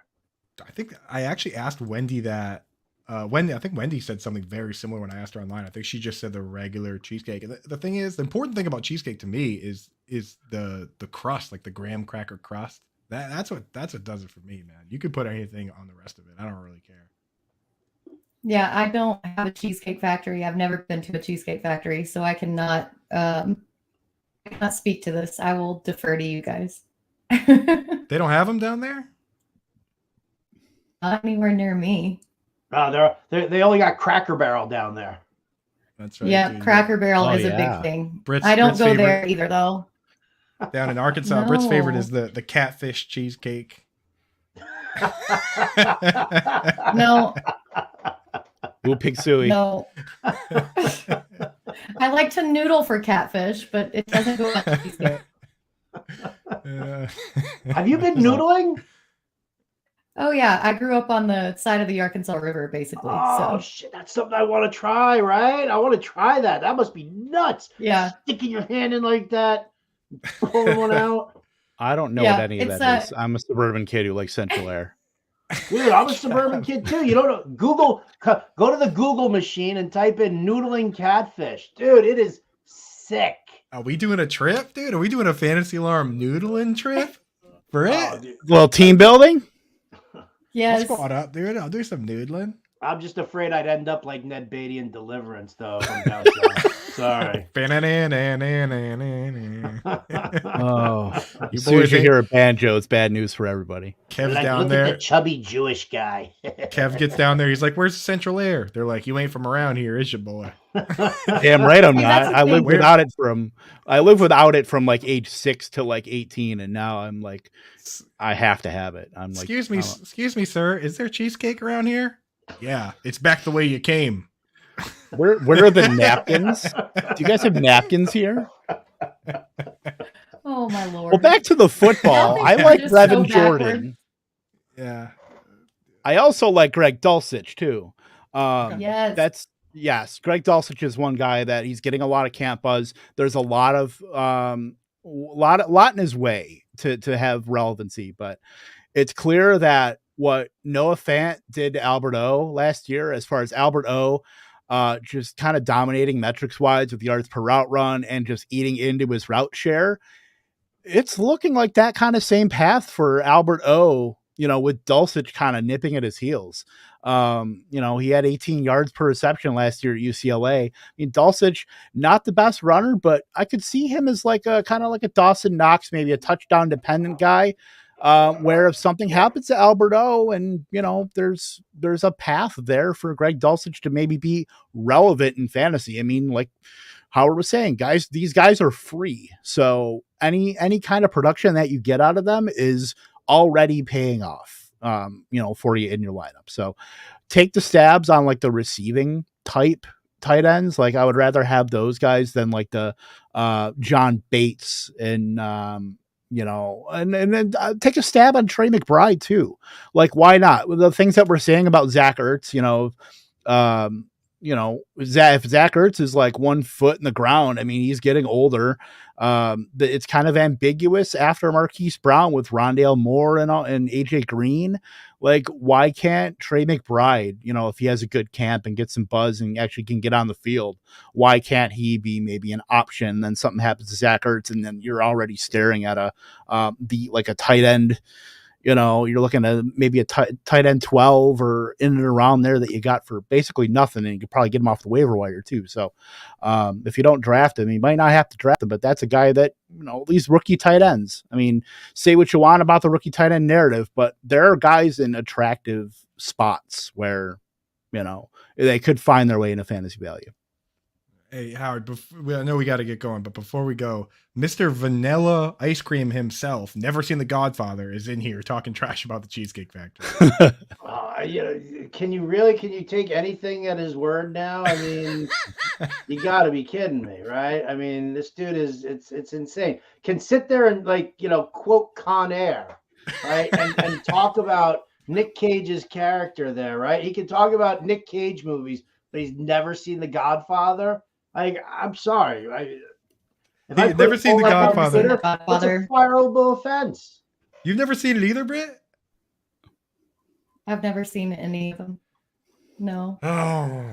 I think I actually asked Wendy that. I think Wendy said something very similar when I asked her online. I think she just said the regular cheesecake. And the thing is, the important thing about cheesecake to me is the crust, the graham cracker crust. That's what does it for me, man. You could put anything on the rest of it. I don't really care. Yeah, I don't have a Cheesecake Factory. I've never been to a Cheesecake Factory, so I cannot speak to this. I will defer to you guys. They don't have them down there? Not anywhere near me. They only got Cracker Barrel down there. That's right. Yeah, dude. Cracker Barrel is a big thing. I Britt's don't go there favorite. either, though. Down in Arkansas, No. Britt's favorite is the catfish cheesecake. No. Ooh, pig suey. No. I like to noodle for catfish, but it doesn't go on cheesecake. Have you been noodling? Oh, yeah. I grew up on the side of the Arkansas River, basically. Oh, shit. That's something I want to try, right? I want to try that. That must be nuts. Yeah. Sticking your hand in like that, pulling one out. I don't know what any of that is. I'm a suburban kid who likes Central Air. Dude, I'm a suburban kid too. You don't know. Go to the Google machine and type in noodling catfish. Dude, it is sick. Are we doing a trip, dude? Are we doing a Fantasy Alarm noodling trip for it? Well, team building? Yes. I'll squat up, dude. I'll do some noodling. I'm just afraid I'd end up like Ned Beatty in Deliverance, though. From down south. Sorry. Oh, You as soon as you boys hear a banjo, it's bad news for everybody. Kev's Like, down look there. at the chubby Jewish guy. Kev gets down there. He's like, "Where's Central Air?" They're like, "You ain't from around here, is you, boy?" Damn right I'm See, not. that's the I live thing. without it from like age 6 to like 18, and now I'm like, I have to have it. I'm like, Excuse me, sir. Is there cheesecake around here? Yeah, it's back the way you came. where are the napkins? Do you guys have napkins here? Oh, my Lord. Well, back to the football. I They're like just Brevin so Jordan. Yeah. I also like Greg Dulcich too. Yes. Greg Dulcich is one guy that he's getting a lot of camp buzz. There's a lot in his way to have relevancy, but it's clear that what Noah Fant did to Albert O last year, as far as Albert O just kind of dominating metrics wise with yards per route run and just eating into his route share. It's looking like that kind of same path for Albert O, with Dulcich kind of nipping at his heels. He had 18 yards per reception last year at UCLA. I mean, Dulcich, not the best runner, but I could see him as like a kind of like a Dawson Knox, maybe a touchdown dependent guy, where if something happens to Albert O and, there's a path there for Greg Dulcich to maybe be relevant in fantasy. I mean, like Howard was saying, guys, these guys are free. So any kind of production that you get out of them is already paying off. For you in your lineup. So take the stabs on like the receiving type tight ends. Like I would rather have those guys than like the John Bates and and then take a stab on Trey McBride too. Like why not? The things that we're saying about Zach Ertz, if Zach Ertz is like 1 foot in the ground, I mean, he's getting older. It's kind of ambiguous after Marquise Brown with Rondale Moore and AJ Green. Like, why can't Trey McBride, if he has a good camp and gets some buzz and actually can get on the field, why can't he be maybe an option? And then something happens to Zach Ertz, and then you're already staring at a tight end. You're looking at maybe a tight end 12 or in and around there that you got for basically nothing, and you could probably get him off the waiver wire too. So if you don't draft him, you might not have to draft him, but that's a guy that, these rookie tight ends, I mean, say what you want about the rookie tight end narrative, but there are guys in attractive spots where, they could find their way into fantasy value. Hey, Howard, I know we got to get going, but before we go, Mr. Vanilla Ice Cream himself, never seen The Godfather, is in here talking trash about the Cheesecake Factory. Can you take anything at his word now? I mean, you got to be kidding me, right? I mean, this dude it's insane. Can sit there and quote Con Air, right? And talk about Nick Cage's character there, right? He can talk about Nick Cage movies, but he's never seen The Godfather. I'm sorry. You've never seen The Godfather? It's a fireable offense. You've never seen it either, Britt? I've never seen any of them. No. Oh,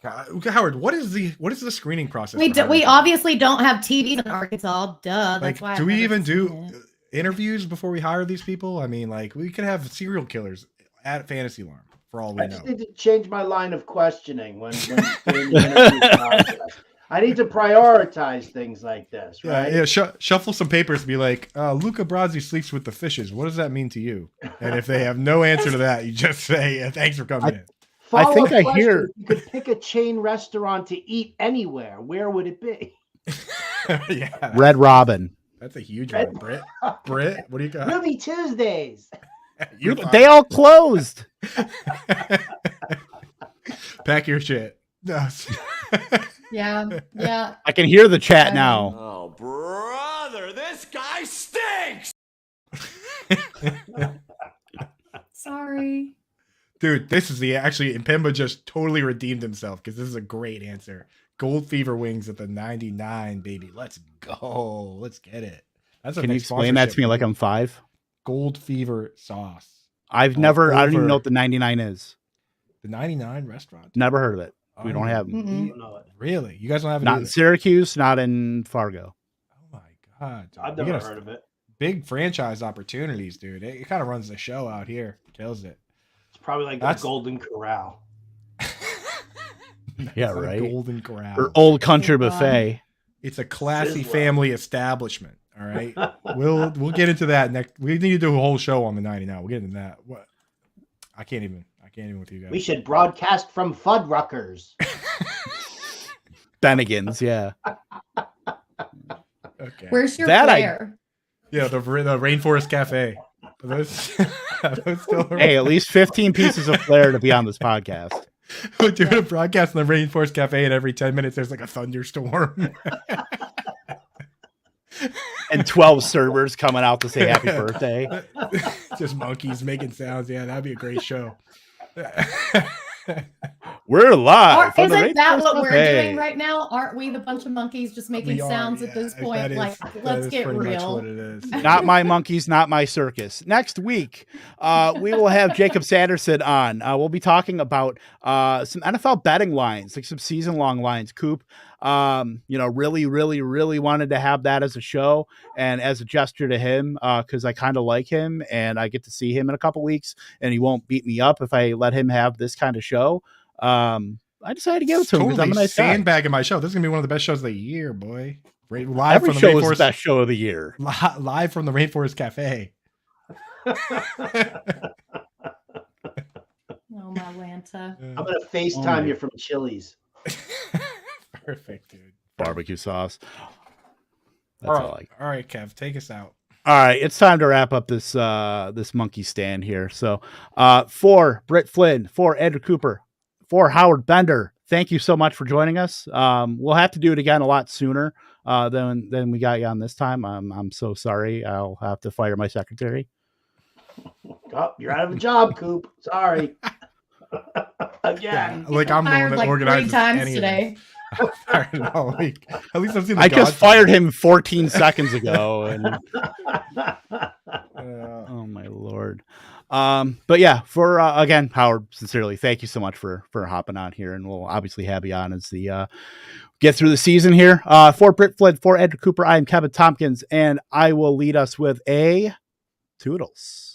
God. Howard, what is the screening process? We obviously don't have TVs in Arkansas. Duh. That's why. Do we even do interviews before we hire these people? I mean, like, we could have serial killers at Fantasy Alarm. For all we know. I just need to change my line of questioning when doing the interview process. I need to prioritize things like this, right? Yeah. Shuffle some papers and be like, Luca Brasi sleeps with the fishes. What does that mean to you? And if they have no answer to that, you just say, thanks for coming in. I think I hear if you could pick a chain restaurant to eat anywhere, where would it be? Yeah. Red Robin. That's a huge one, Britt. Britt, what do you got? Ruby Tuesdays. They all closed. Pack your shit. No. Yeah. I can hear the chat now. Oh, brother, this guy stinks. Sorry. Dude, this is actually Impemba just totally redeemed himself because this is a great answer. Gold Fever Wings at the 99, baby. Let's go. Let's get it. Can you explain that to me like I'm 5? Gold Fever sauce. I don't even know what the 99 is. The 99 restaurant? Never heard of it. We don't have them. Really? You guys don't have it? Not either? in Syracuse, not in Fargo. Oh my God. Dude. I've never heard of it. Big franchise opportunities, dude. It kind of runs the show out here. Kills it. It's probably like the Golden Corral. Yeah, right. Golden Corral. Or Old Country Buffet. It's a classy family establishment. All right. We'll get into that next. We need to do a whole show on the 99. We'll get into that. What? I can't even with you guys. We should broadcast from Fuddruckers. Bennigan's, yeah. Okay. Where's your player? Yeah, the Rainforest Cafe. Are those still around? Hey, at least 15 pieces of flair to be on this podcast. We're doing a broadcast in the Rainforest Cafe, and every 10 minutes there's like a thunderstorm. And 12 servers coming out to say happy birthday. Just monkeys making sounds. Yeah, that'd be a great show. We're live. from the Isn't that what we're Cafe. doing right now? Aren't we the bunch of monkeys just making sounds at this point? Let's get real. What it is. Not my monkeys, not my circus. Next week, we will have Jacob Sanderson on. We'll be talking about some NFL betting lines, like some season-long lines. Coop, really wanted to have that as a show and as a gesture to him, because I kind of like him and I get to see him in a couple weeks, and he won't beat me up if I let him have this kind of show. I decided to give it to him because I'm a nice guy. Sandbagging my show. This is gonna be one of the best shows of the year, boy. Live Every from the show is the Rainforest, best show of the year. live from the Rainforest Cafe. Oh, my Lanta. I'm gonna FaceTime you from Chili's. Perfect, dude. Barbecue sauce. That's all all right, Kev, take us out. All right, it's time to wrap up this this monkey stand here. So, for Britt Flinn, for Andrew Cooper, for Howard Bender, thank you so much for joining us. We'll have to do it again a lot sooner than we got you on this time. I'm so sorry. I'll have to fire my secretary. Oh, you're out of a job, Coop. Sorry. Again. Yeah, like I'm the one that Fired organizes 3 times any of today. this. At least I've seen. I just fired him 14 seconds ago, and oh my Lord. But yeah, for again, Howard, sincerely, thank you so much for hopping on here, and we'll obviously have you on as the get through the season here. For Britt Flinn, for Andrew Cooper, I am Kevin Tompkins, and I will lead us with a toodles.